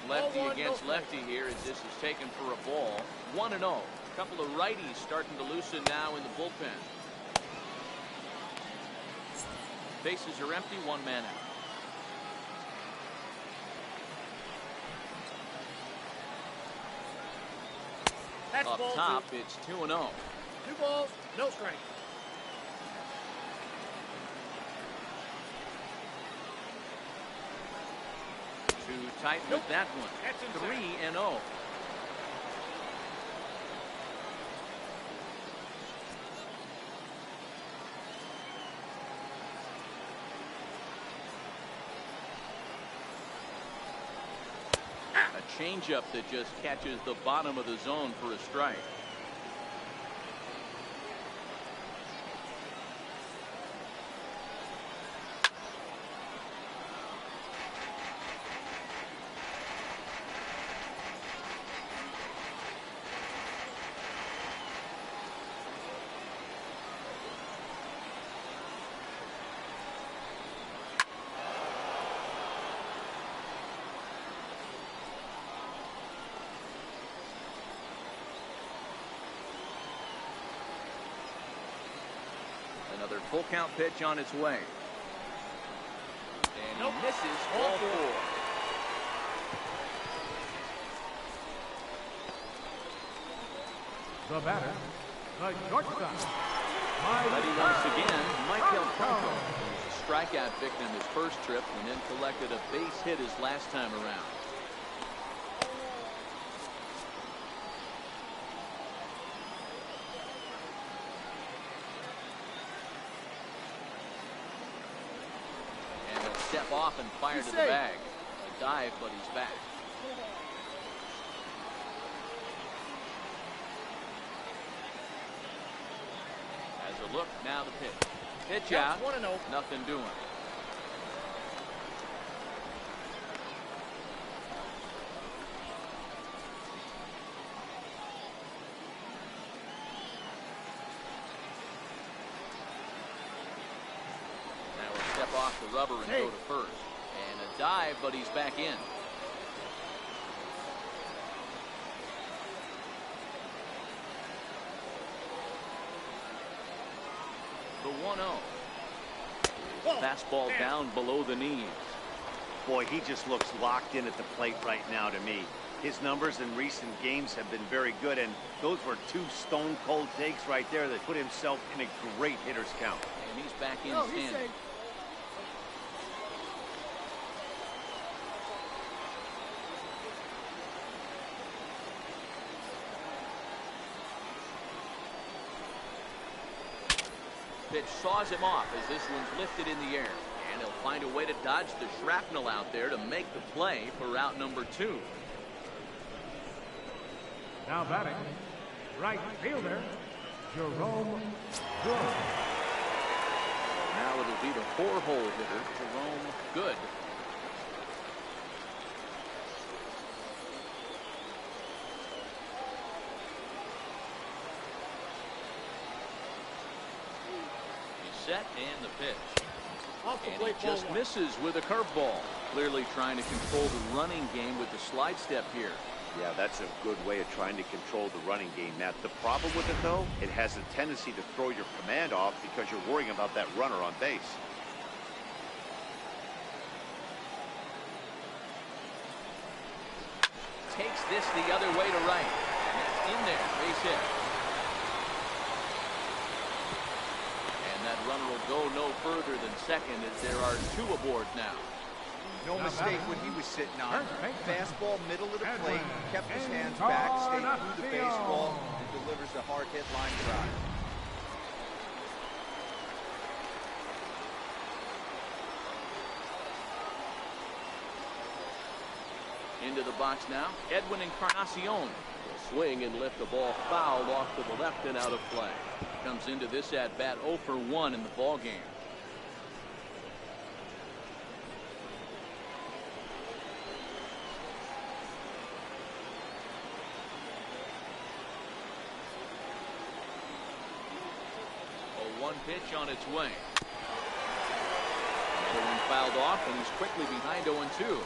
Lefty against lefty here as this is taken for a ball. 1-0. A couple of righties starting to loosen now in the bullpen. Bases are empty. 1 man out. That's Up ball top, 2. it's 2-0. 2 balls, no strike. Too tight with that one. That's inside. 3-0. A changeup that just catches the bottom of the zone for a strike. Another full count pitch on its way. And he misses all 4. The batter, the shortstop, Ready once again, Michael Franco. He was a strikeout victim his first trip and then collected a base hit his last time around. And he'll step off and fire to the bag. A dive, but he's back. Has a Look, now the pitch. Pitch That's out. 1-0. Nothing doing. Now we'll step off the rubber and go to first. And a dive, but he's back in. The 1-0. Fastball down below the knees. Boy, he just looks locked in at the plate right now to me. His numbers in recent games have been very good, and those were two stone-cold takes right there that put himself in a great hitter's count. And he's back in He's standing. safe. Pitch saws him off as this one's lifted in the air. And he'll find a way to dodge the shrapnel out there to make the play for route number 2. Now batting, right fielder, Jerome Good. Now it'll be the 4-hole hitter, Jerome Good. Set and the pitch. Off the And plate, he just ball 1. misses with a curveball. Clearly trying to control the running game with the slide step here. Yeah, that's a good way of trying to control the running game, Matt. The problem with it, though, it has a tendency to throw your command off because you're worrying about that runner on base. Takes this the other way to right. And it's in there. Base hit. That runner will go no further than second as there are 2 aboard now. No mistake what he was sitting on. Fastball middle of the plate, kept his hands back, stayed through the baseball, and delivers a hard hit line drive. Into the box now, Edwin Encarnacion will swing and lift the ball foul off to the left and out of play. Comes into this at bat 0 for 1 in the ball game. A 1 pitch on its way. Another one fouled off, and he's quickly behind 0-2.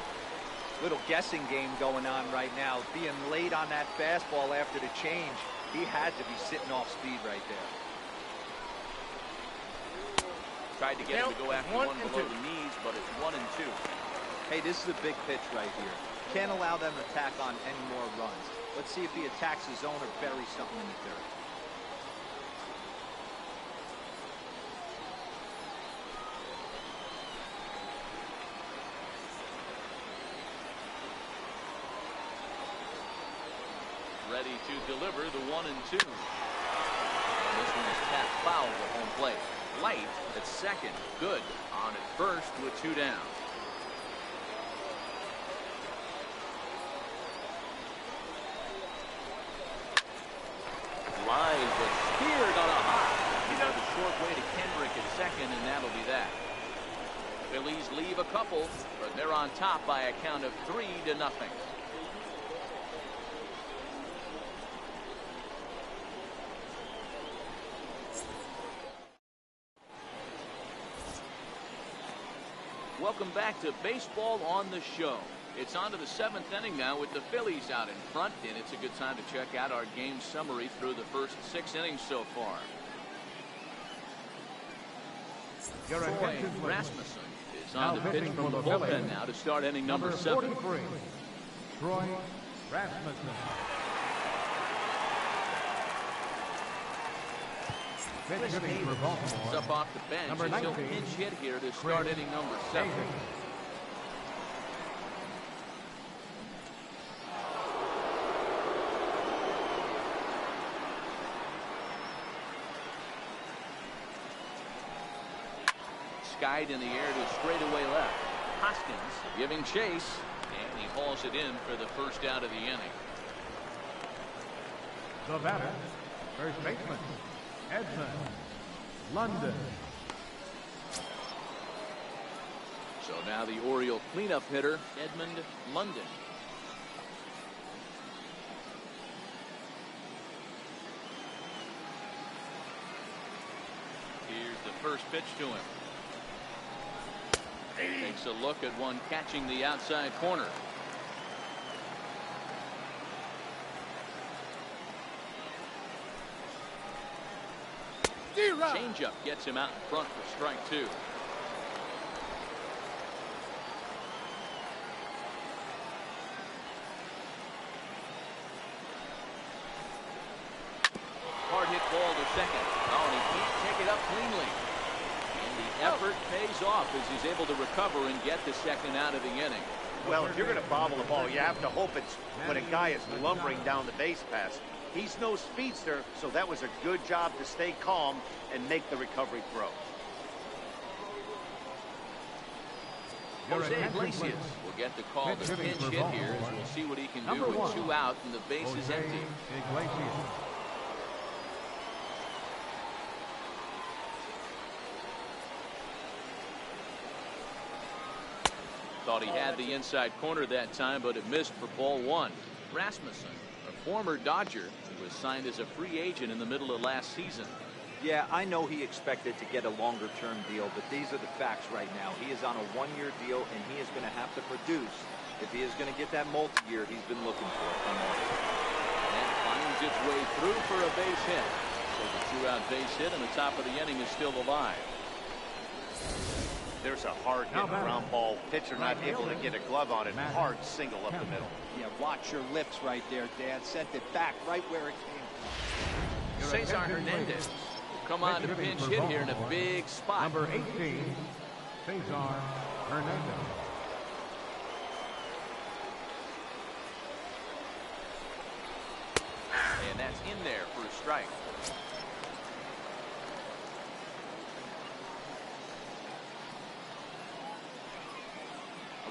Little guessing game going on right now. Being late on that fastball after the change, he had to be sitting off speed right there. Tried to get him to go after 1 one and below 2. the knees, but it's 1-2. Hey, this is a big pitch right here. Can't allow them to tack on any more runs. Let's see if he attacks his zone or buries something in the dirt. Ready to deliver the 1-2. And this one is tapped foul to home plate. Light at second. Good on at first with 2 down. Line was speared on a hop. He got a short way to Kendrick at second, and that'll be that. Phillies leave a couple, but they're on top by a count of 3-0. Welcome back to Baseball on the Show. It's on to the 7th inning now with the Phillies out in front, and it's a good time to check out our game summary through the first 6 innings so far. Your Troy attention, please. Rasmussen is Now on the pitch pitching from for the the bullpen Phillies. now to start inning number 7. 43, Troy Rasmussen. Pitching for He's Baltimore. up off the bench, Number and he'll 19, pinch hit here to start Chris inning number 7. Davis. Skied in the air to straightaway left. Hoskins giving chase, and he hauls it in for the first out of the inning. The batter, first baseman, Edson. London. So now the Oriole cleanup hitter, Edmund London. Here's the first pitch to him. Takes a look at one catching the outside corner. Changeup gets him out in front for strike two. Hard hit ball to second. Oh, and he can't take it up cleanly. And the effort pays off as he's able to recover and get the second out of the inning. Well, if you're going to bobble the ball, you have to hope it's when a guy is lumbering down the base pass. He's no speedster, so that was a good job to stay calm and make the recovery throw. Jose Iglesias will get the call to pinch hit here, as we'll see what he can do with 2 out and the base is empty. Thought he had the inside corner that time, but it missed for ball 1. Rasmussen, a former Dodger, who was signed as a free agent in the middle of last season. Yeah, I know he expected to get a longer-term deal, but these are the facts right now. He is on a 1-year deal, and he is going to have to produce if he is going to get that multi-year he's been looking for. And finds its way through for a base hit. So the 2-out base hit, and the top of the inning is still alive. There's a hard hit ground ball. Pitcher not able to get a glove on it. Hard single up the middle. Yeah, watch your lips right there, Dad. Sent it back right where it came from. Cesar Hernandez will come on to pinch hit here in a big spot. Number 18, Cesar Hernandez. And that's in there for a strike.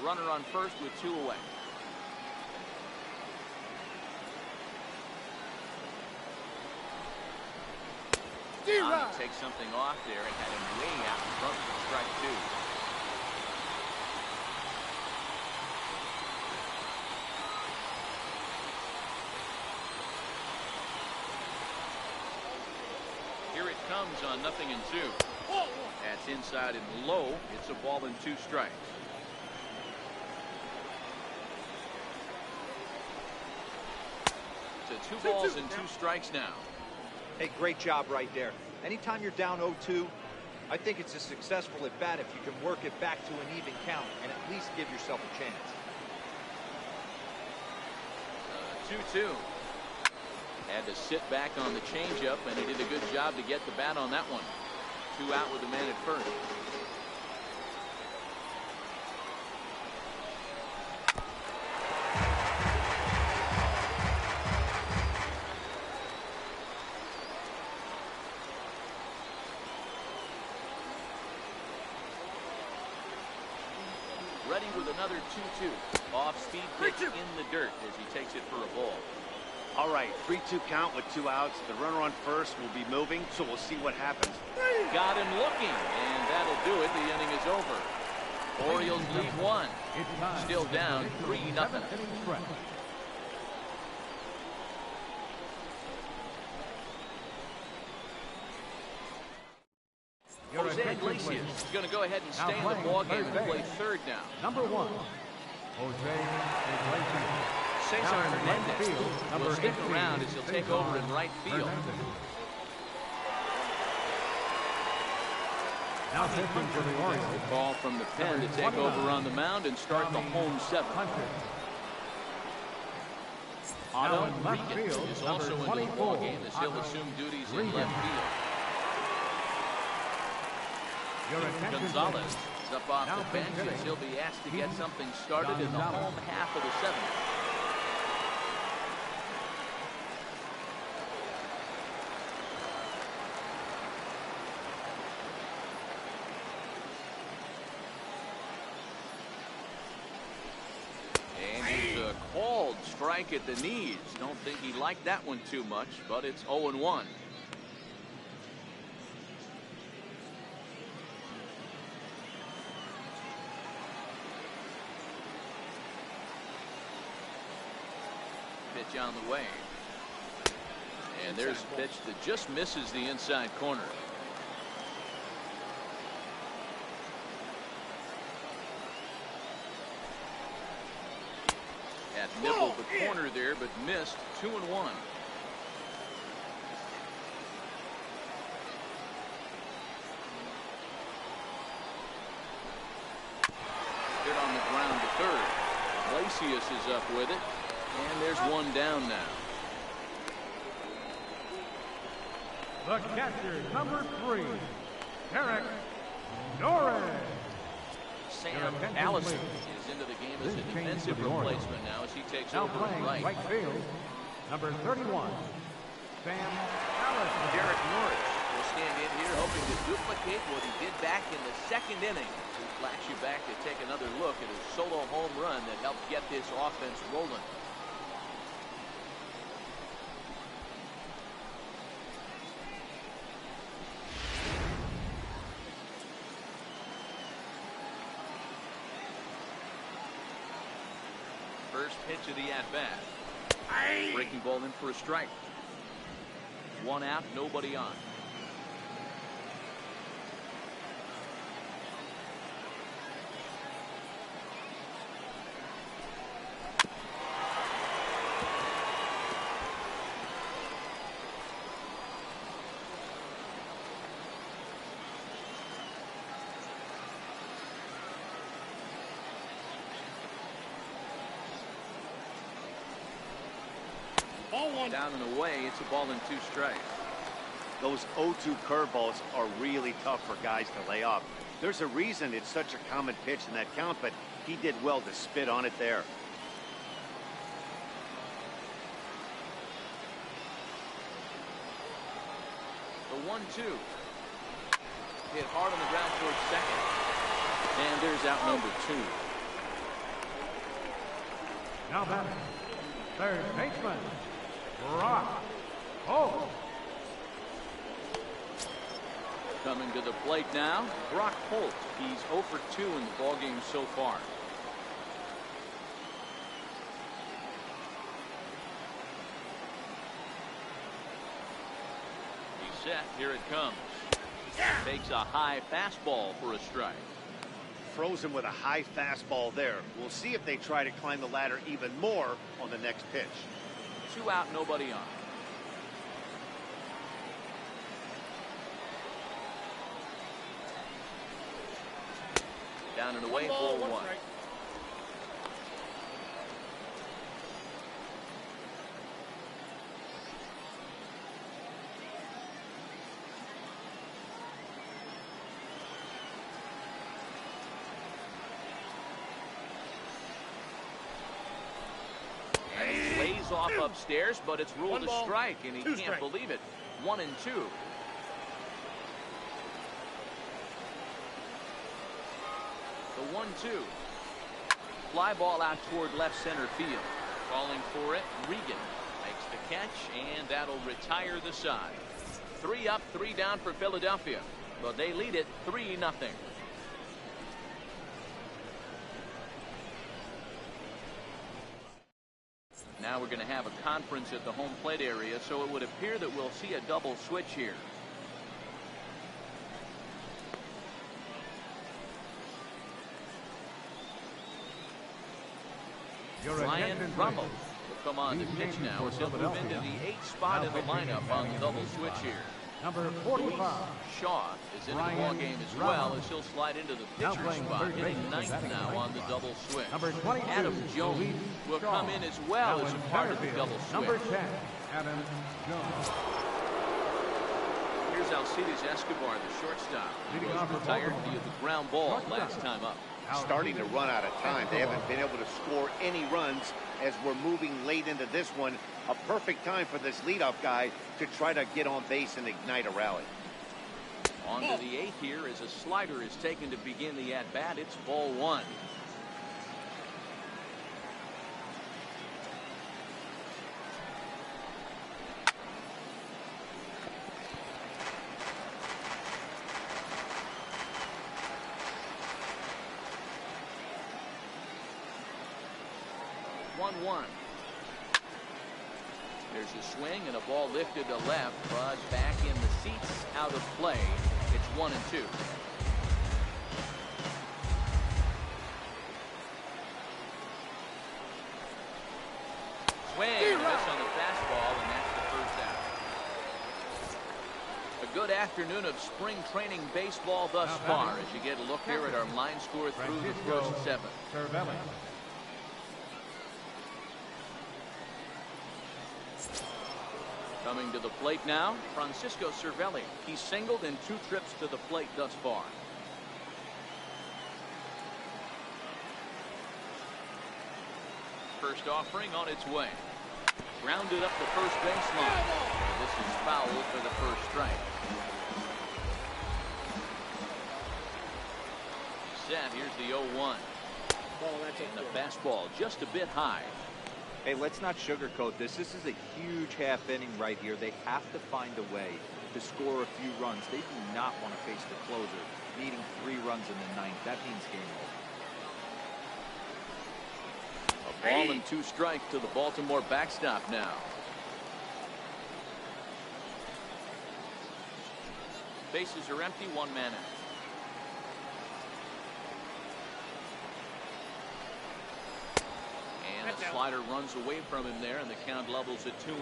A runner on first with 2 away. Takes something off there and had him way out in front for strike 2. Here it comes on 0-2. That's inside and low. It's a ball and 2 strikes. So 2 balls and 2 strikes now. Hey, great job right there. Anytime you're down 0-2, I think it's a successful at bat if you can work it back to an even count and at least give yourself a chance. 2-2. Had to sit back on the changeup, and he did a good job to get the bat on that one. 2 out with a man at first. Ready with another 2-2. Off-speed pitch in the dirt as he takes it for a ball. All right, 3-2 count with 2 outs. The runner on first will be moving, so we'll see what happens. Got him looking, and that'll do it. The inning is over. Orioles lead 1. Still down 3-0. Jose Iglesias is going to go ahead and stay in the ballgame and play third now. Number 1, Jose Iglesias. Cesar Hernandez will stick around as he'll take over in right field. Now pitching for the Orioles. Call from the pen to take over on the mound and start the home 7th. Otto Regan is also in the ballgame as he'll assume duties in left field. Gonzalez is up off the bench as he'll be asked to get something started in the home half of the 7th. And he's a called strike at the knees. Don't think he liked that one too much, but it's 0-1. pitch on the way. And there's a pitch that just misses the inside corner. Had nibbled the corner there, but missed. 2-1. Hit on the ground to third. Iglesias is up with it, and there's one down now. The catcher, number 3, Derek Norris. Sam Allison is into the game as a defensive replacement now as he takes Now over playing right. right field, number 31, Sam Allison. Derek Norris will stand in here hoping to duplicate what he did back in the second inning. We'll flash you back to take another look at his solo home run that helped get this offense rolling. First pitch of the at-bat. Breaking ball in for a strike. One out, nobody on. Down and away, it's a ball and 2 strikes. Those 0-2 curveballs are really tough for guys to lay off. There's a reason it's such a common pitch in that count, but he did well to spit on it there. The 1-2. Hit hard on the ground towards second. And there's out number 2. Now batting, third baseman, Brock Holt. Coming to the plate now, Brock Holt. He's 0 for 2 in the ballgame so far. He's set. Here it comes. Takes a high fastball for a strike. Throws him with a high fastball there. We'll see if they try to climb the ladder even more on the next pitch. 2 out, nobody on. Down and away, ball 1. And he lays off upstairs, but it's ruled a strike, and he can't believe it. 1 and 2. The 1-2. Fly ball out toward left center field. Calling for it, Regan makes the catch, and that'll retire the side. 3 up, 3 down for Philadelphia, but they lead it 3-0. Now we're going to have a conference at the home plate area, so it would appear that we'll see a double switch here. Ryan Rummel will come on to pitch now as he'll move into the 8th spot in the lineup on the double switch here. Number 45. Shaw is in the ball game as well as he'll slide into the pitcher's spot, hitting 9th now on the double switch. Number 22. Adam Jones will come in as well as a part of the double switch. Number 10. Adam Jones. Here's Alcides Escobar, the shortstop. He was retired via the ground ball last time up. Starting to run out of time. They haven't been able to score any runs as we're moving late into this one. A perfect time for this leadoff guy to try to get on base and ignite a rally. On to the 8th here as a slider is taken to begin the at-bat. It's ball 1. There's a swing and a ball lifted to left, but back in the seats, out of play. It's 1-2. Swing and a miss on the fastball, and that's the first out. A good afternoon of spring training baseball thus far as you get a look here at our line score through the first 7. Coming to the plate now, Francisco Cervelli. He's singled in 2 trips to the plate thus far. First offering on its way. Grounded up the first baseline. This is foul for the first strike. Set. Here's the 0-1. And the fastball just a bit high. Hey, let's not sugarcoat this. This is a huge half inning right here. They have to find a way to score a few runs. They do not want to face the closer, needing 3 runs in the 9th. That means game over. A ball and 2 strikes to the Baltimore backstop now. Bases are empty, 1 man out. And the slider runs away from him there, and the count levels at 2-2.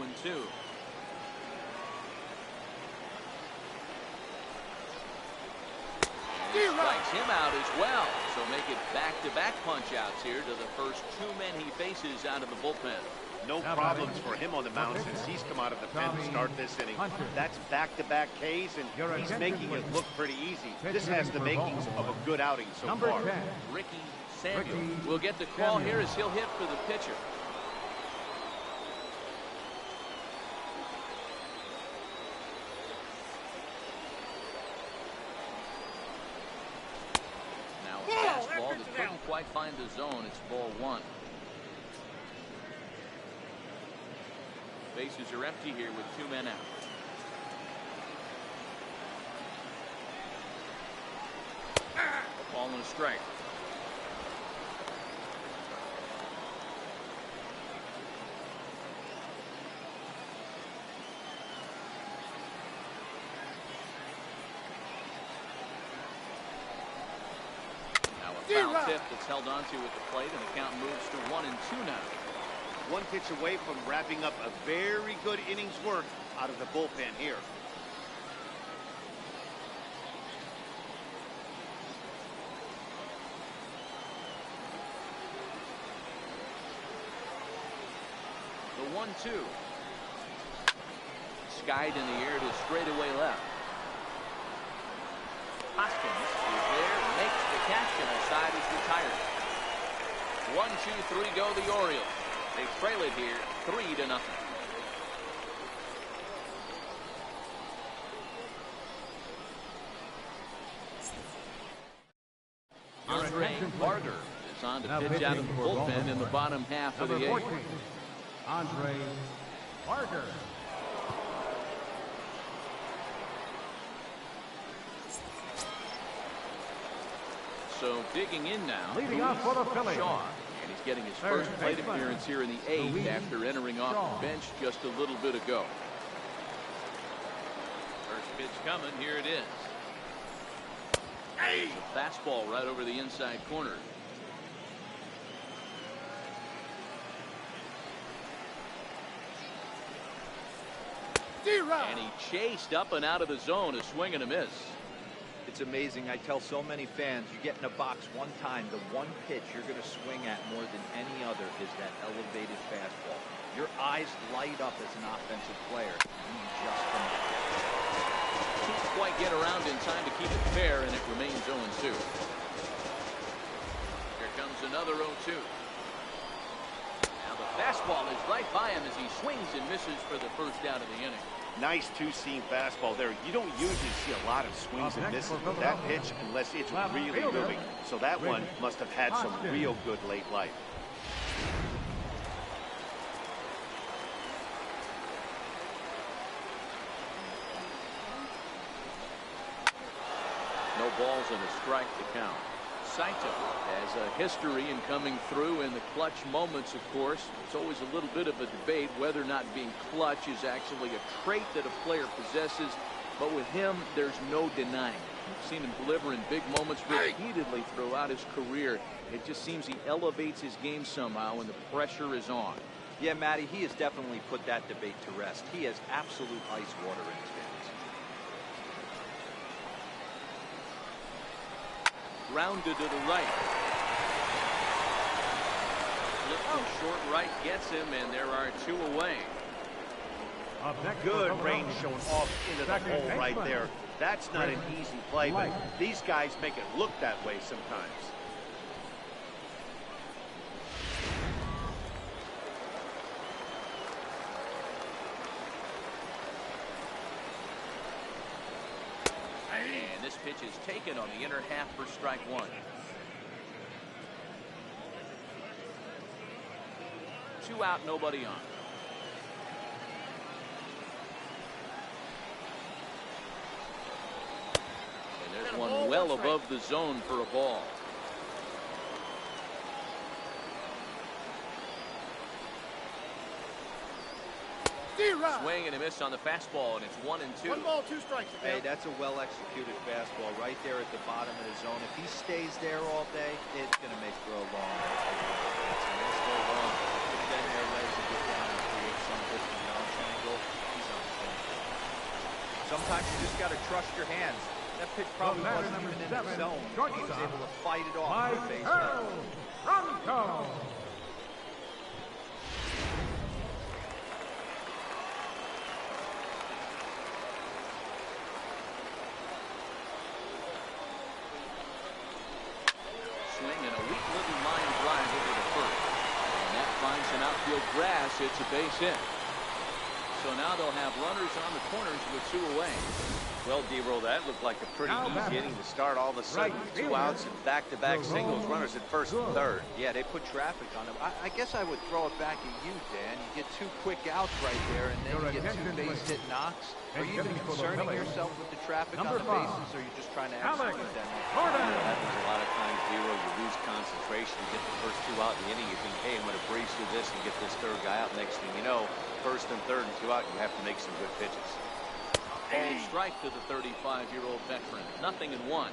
Strikes him out as well. So make it back-to-back punch-outs here to the first 2 men he faces out of the bullpen. No problems for him on the mound since he's come out of the pen to start this inning. That's back-to-back Ks, and he's making it look pretty easy. This has the makings of a good outing so far. Ricky Samuel will get the call here as he'll hit for the pitcher. Now a fastball that couldn't quite find the zone. It's ball 1. Bases are empty here with 2 men out. A ball and a strike. Now a foul tip that's held onto at the plate, and the count moves to 1-2 now. 1 pitch away from wrapping up a very good inning's work out of the bullpen here. The 1-2. Skied in the air to straightaway left. Hoskins is there, makes the catch, and the side is retired. 1-2-3 go the Orioles. They trail it here 3-0. Andre Barger is on to pitch out of the bullpen in the bottom half of the 8th. Andre Barger. So digging in now, Leading off for the Phillies, Shaw. And he's getting his first plate appearance here in the 8th after entering off the bench just a little bit ago. First pitch coming. Here it is. A fastball right over the inside corner. And he chased up and out of the zone, a swing and a miss. It's amazing. I tell so many fans, you get in a box one time, the one pitch you're going to swing at more than any other is that elevated fastball. Your eyes light up as an offensive player. You just Can't quite get around in time to keep it fair, and it remains 0-2. Here comes another 0-2. Now the fastball is right by him as he swings and misses for the first out of the inning. Nice 2-seam fastball there. You don't usually see a lot of swings and misses with that pitch unless it's really moving. So that one must have had some real good late life. No balls and a strike to count. Saito has a history in coming through in the clutch moments, of course. It's always a little bit of a debate whether or not being clutch is actually a trait that a player possesses. But with him, there's no denying it. We've seen him deliver in big moments repeatedly throughout his career. It just seems he elevates his game somehow when the pressure is on. Yeah, Matty, he has definitely put that debate to rest. He has absolute ice water in his veins. Grounded to the right. Flip from short right gets him, and there are 2 away. Good range showing off into the hole right there. That's not an easy play, but these guys make it look that way sometimes. And this pitch is taken on the inner half for strike 1. 2 out, nobody on. And there's one well above the zone for a ball. Swing and a miss on the fastball, and it's 1-2. 1 ball, 2 strikes. Hey, that's a well-executed fastball right there at the bottom of the zone. If he stays there all day, it's going to make for a long day. It's a nice little long. Get down there, legs, and get down and create some different launch angle. He's on point. Sometimes you just got to trust your hands. That pitch probably wasn't even in the zone. He was able to fight it off with a base runner. Grass, it's a base hit. So now they'll have runners on the corners with 2 away. Well, D-Roll, that looked like a pretty easy inning to start. All of a sudden, 2 outs and back-to-back singles, runners at first and third. Yeah, they put traffic on him. I guess I would throw it back at you, Dan. You get 2 quick outs right there, and then you get 2 base hit knocks. Are you even concerning yourself with the traffic on the bases, or are you just trying to execute that? That happens a lot of times, D-Roll. You lose concentration. You get the first 2 out in the inning. You think, hey, I'm going to breeze through this and get this 3rd guy out. Next thing you know, 1st and 3rd and 2 out, you have to make some good pitches. Ball strike to the 35-year-old veteran. 0-1.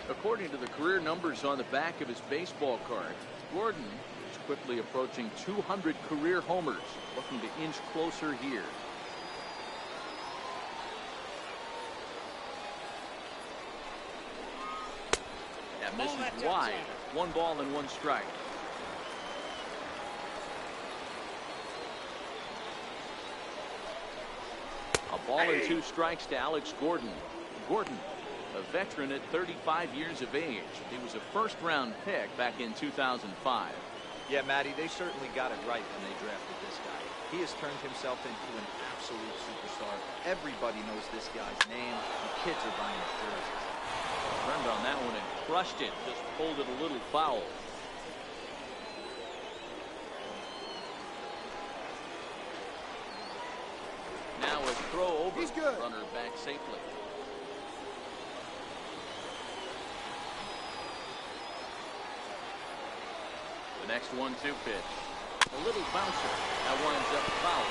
According to the career numbers on the back of his baseball card, Gordon is quickly approaching 200 career homers, looking to inch closer here. That misses wide. 1 ball and 1 strike. A ball and 2 strikes to Alex Gordon. Gordon, a veteran at 35 years of age. He was a 1st-round pick back in 2005. Yeah, Matty, they certainly got it right when they drafted this guy. He has turned himself into an absolute superstar. Everybody knows this guy's name. The kids are buying his jerseys. Turned on that one and crushed it. Just pulled it a little foul. Now a throw over. He's good. Runner back safely. The next 1-2 pitch. A little bouncer. That winds up foul.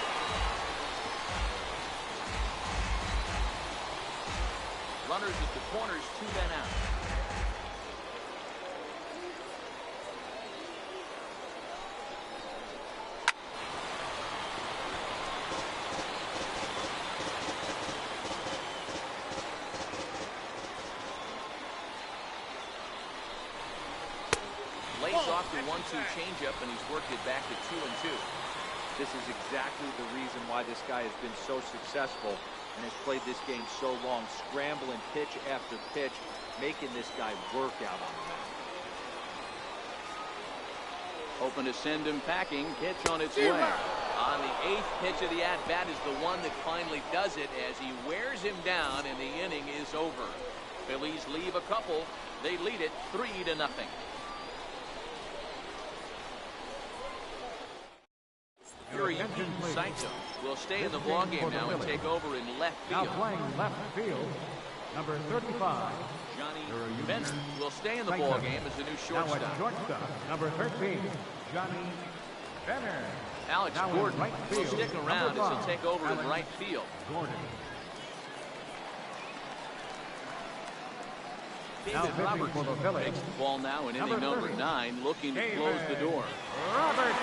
Runners at the corners, 2 men out. Lays off the 1-2 changeup, and he's worked it back to 2-2. This is exactly the reason why this guy has been so successful and has played this game so long, scrambling pitch after pitch, making this guy work out on the mound. Hoping to send him packing. Pitch on its way. On the 8th pitch of the at-bat is the one that finally does it as he wears him down, and the inning is over. Phillies leave a couple. They lead it 3-0. Saito will stay in the ballgame now and take over in left field. Now playing left field, number 35. Johnny Benner will stay in the ball game as the new Now shortstop. at shortstop, number 13, Johnny Benner. Alex Now in Gordon right will field, stick number around as he'll 5, take over in Alex right field. Gordon. Now David pitching Robertson for the Phillies. takes the ball now in inning Number number 30, 9, looking to David close the door. Robertson.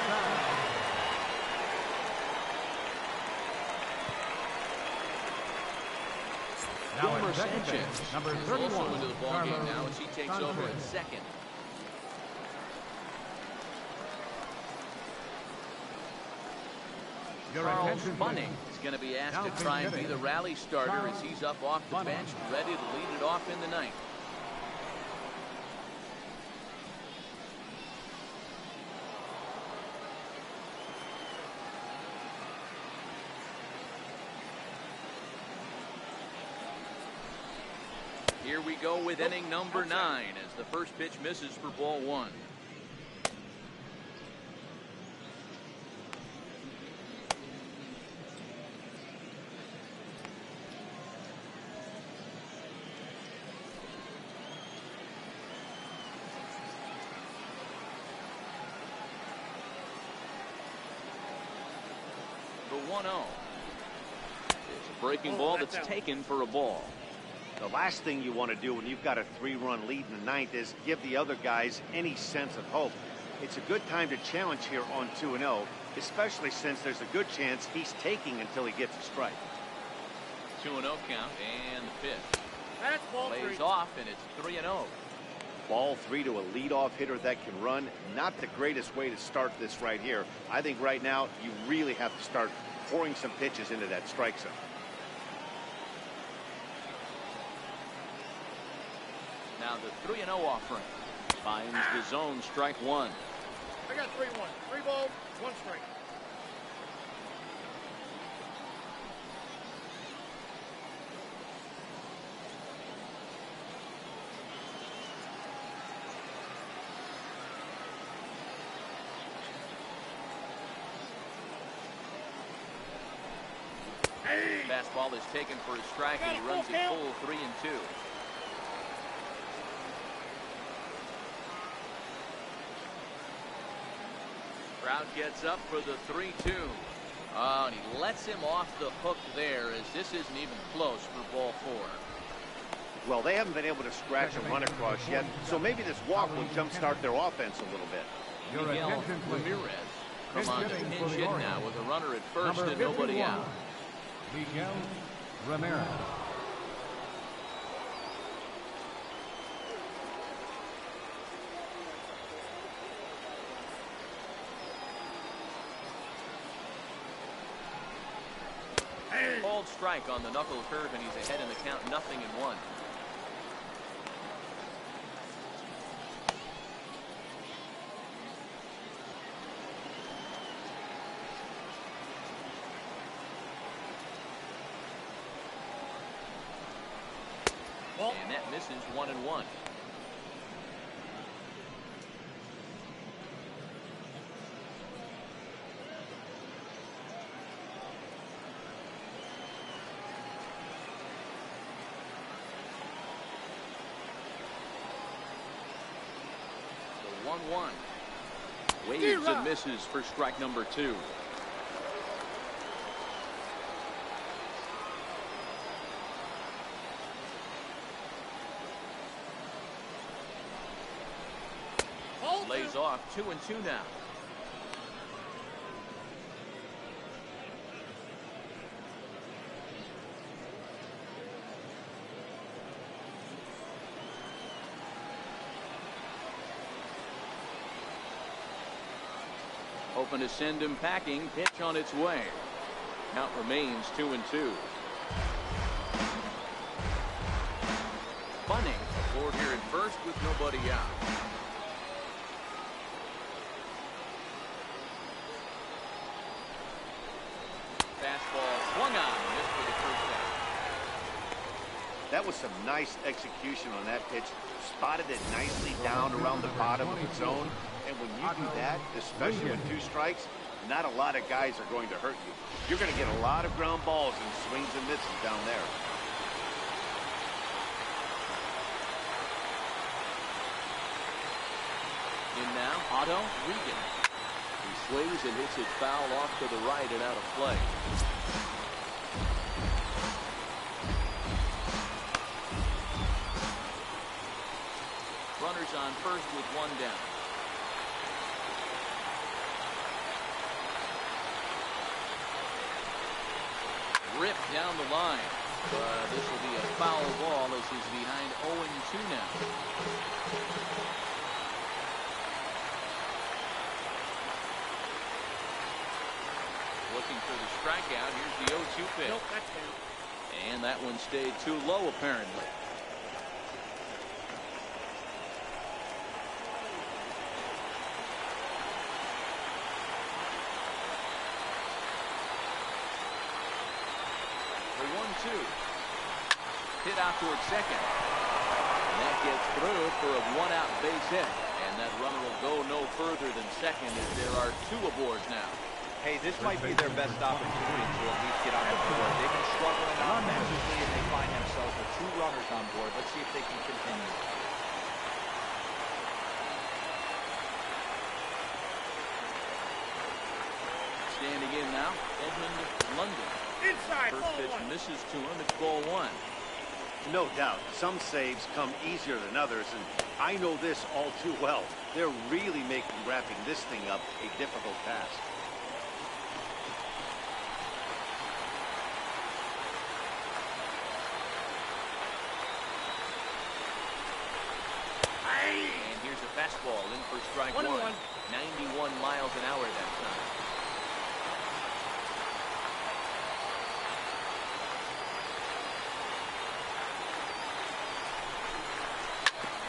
Now Wilmer at second Sanchez base, number is 31, also into the ball game Carlos now as he takes over at Sanchez. second. Your Charles attention, Bunning please. is going to be asked Now to try and be hitting, the rally starter as he's up off the Bunning. bench, ready to lead it off in the ninth. Here we go with inning number 9 as the first pitch misses for ball 1. The 1-0. It's a breaking ball that's taken for a ball. The last thing you want to do when you've got a 3-run lead in the ninth is give the other guys any sense of hope. It's a good time to challenge here on 2-0, especially since there's a good chance he's taking until he gets a strike. 2-0 count and the pitch. That's ball Lays 3. off and it's 3-0. Ball 3 to a leadoff hitter that can run. Not the greatest way to start this right here. I think right now you really have to start pouring some pitches into that strike zone. Now the 3-0 offering finds the zone, strike 1. I got 3-1. 3 balls, 1 strike. Fastball is taken for a strike and he runs it full 3-2. Crowd gets up for the 3-2. Oh, and he lets him off the hook there as this isn't even close for ball 4. Well, they haven't been able to scratch a run across yet, so maybe this walk will jumpstart their offense a little bit. Your Miguel attention, please. Ramirez come on to Hitting for pinch the hit Orioles. now with a runner at first Number and nobody 51, out. Miguel Ramirez. Cold strike on the knuckle curve and he's ahead in the count, 0-1. And that misses 1-1. The 1-1. Waves and misses for strike number 2. Lays off 2-2 now. Hoping to send him packing. Pitch on its way. Count remains 2-2. Bunning aboard here at first with nobody out. Fastball swung on, missed for the first out. That was some nice execution on that pitch. Spotted it nicely down around the bottom of the zone. And when you do that, especially with 2 strikes, not a lot of guys are going to hurt you. You're going to get a lot of ground balls and swings and misses down there. In now, Otto Regan. He swings and hits it foul off to the right and out of play. Runners on first with one down. Ripped down the line. This will be a foul ball as he's behind 0-2 now. Looking for the strikeout. Here's the 0-2 pitch. Nope, that's down. And that one stayed too low apparently. The 1-2. Hit out towards second. And that gets through for a one-out base hit. And that runner will go no further than second as there are two aboard now. Hey, this might be their best opportunity to at least get on the board. They've been struggling offensively, and they find themselves with two runners on board. Let's see if they can continue. Standing in now, Edmund London. Inside, First ball pitch one. misses to him. It's ball one. No doubt, some saves come easier than others, and I know this all too well. They're really making wrapping this thing up a difficult task. And here's a fastball in for strike one. 91 miles an hour that time.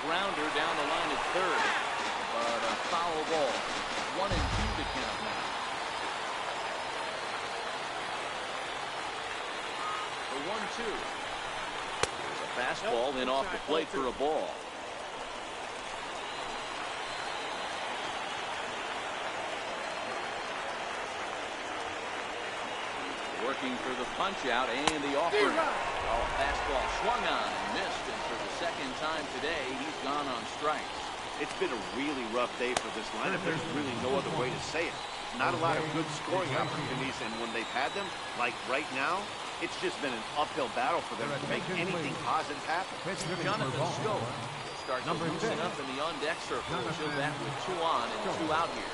Grounder down the line at third, but a foul ball. 1-2 to count now. The 1-2. There's a fastball in off the plate for a ball. Working for the punch out and the offer. Oh, fastball swung on and missed, and for the second time today, he's gone on strikes. It's been a really rough day for this lineup. There's really no other way to say it. Not a lot of good scoring opportunities, and when they've had them, like right now, it's just been an uphill battle for them to make anything positive happen. Jonathan Schoen starts to loosen up in the on-deck circle. He'll bat with 2 on and 2 out here.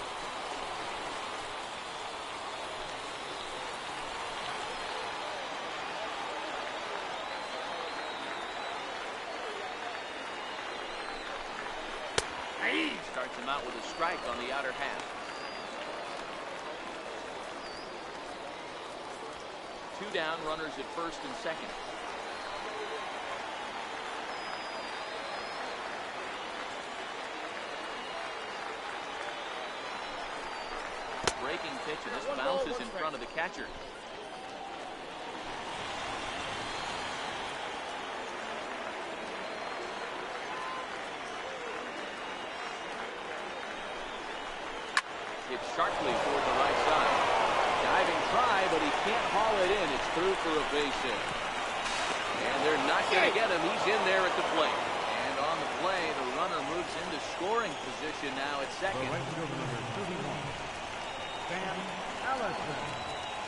Starts him out with a strike on the outer half. 2 down, runners at first and second. Breaking pitch, and this bounces in front of the catcher. Hit sharply toward the right side. Diving try, but he can't haul it in. It's through for a base hit. And they're not going to get him. He's in there at the plate. And on the play, the runner moves into scoring position now at second.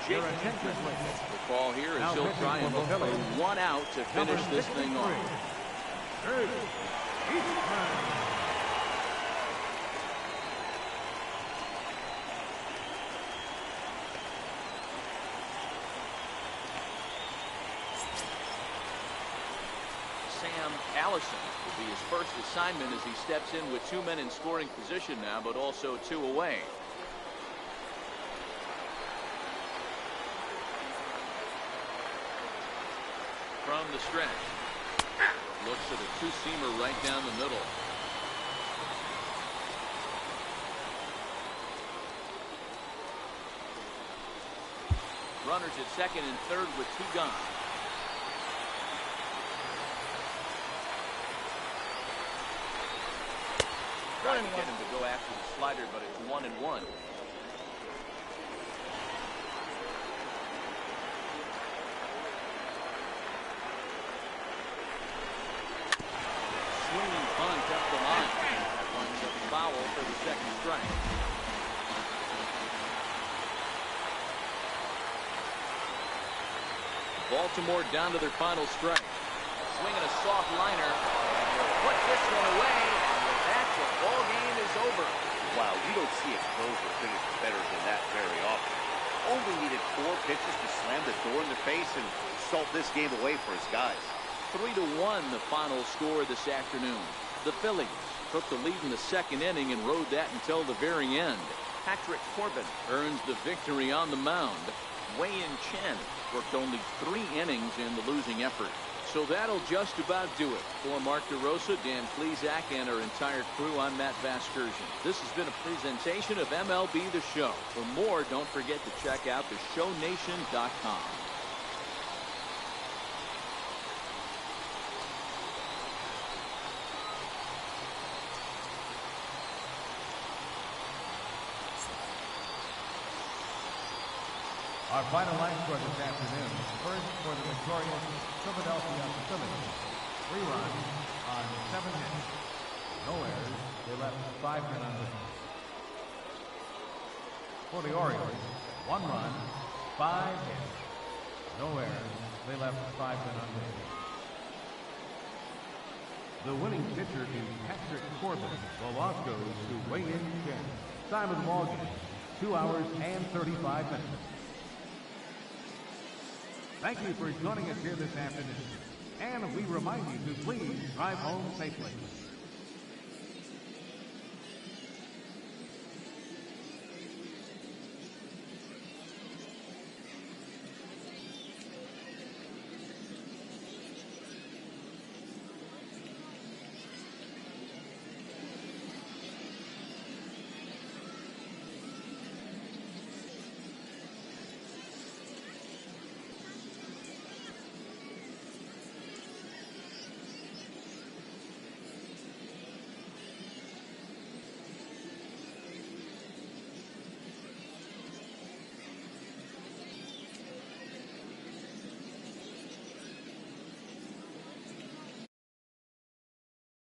The call here is he'll try and look for 1 out to finish this thing off. Sam Allison will be his first assignment as he steps in with 2 men in scoring position now, but also 2 away. From the stretch, looks at a 2-seamer right down the middle. Runners at second and third with 2 gone. Trying to get him to go after the slider, but it's 1-1. Swinging bunt up the line. That one's a foul for the second strike. Baltimore down to their final strike. Swinging a soft liner. And he'll put this one away. And with that, the ball game is over. Wow, you don't see a closer finish better than that very often. Only needed 4 pitches to slam the door in the face and salt this game away for his guys. 3-1 the final score this afternoon. The Phillies took the lead in the second inning and rode that until the very end. Patrick Corbin earns the victory on the mound. Wei-Yin Chen worked only 3 innings in the losing effort. So that'll just about do it. For Mark DeRosa, Dan Plesac, and our entire crew, I'm Matt Vasgersian. This has been a presentation of MLB The Show. For more, don't forget to check out theshownation.com. Our final line score this afternoon. First for the victorious Philadelphia Phillies. 3 runs on 7 hits. No errors. They left 5 men on base. For the Orioles, 1 run, 5 hits. No errors. They left 5 men on base. The winning pitcher is Patrick Corbin. The loss goes to Wei-Yin Chen. Time of the ball game, 2 hours and 35 minutes. Thank you for joining us here this afternoon. And we remind you to please drive home safely.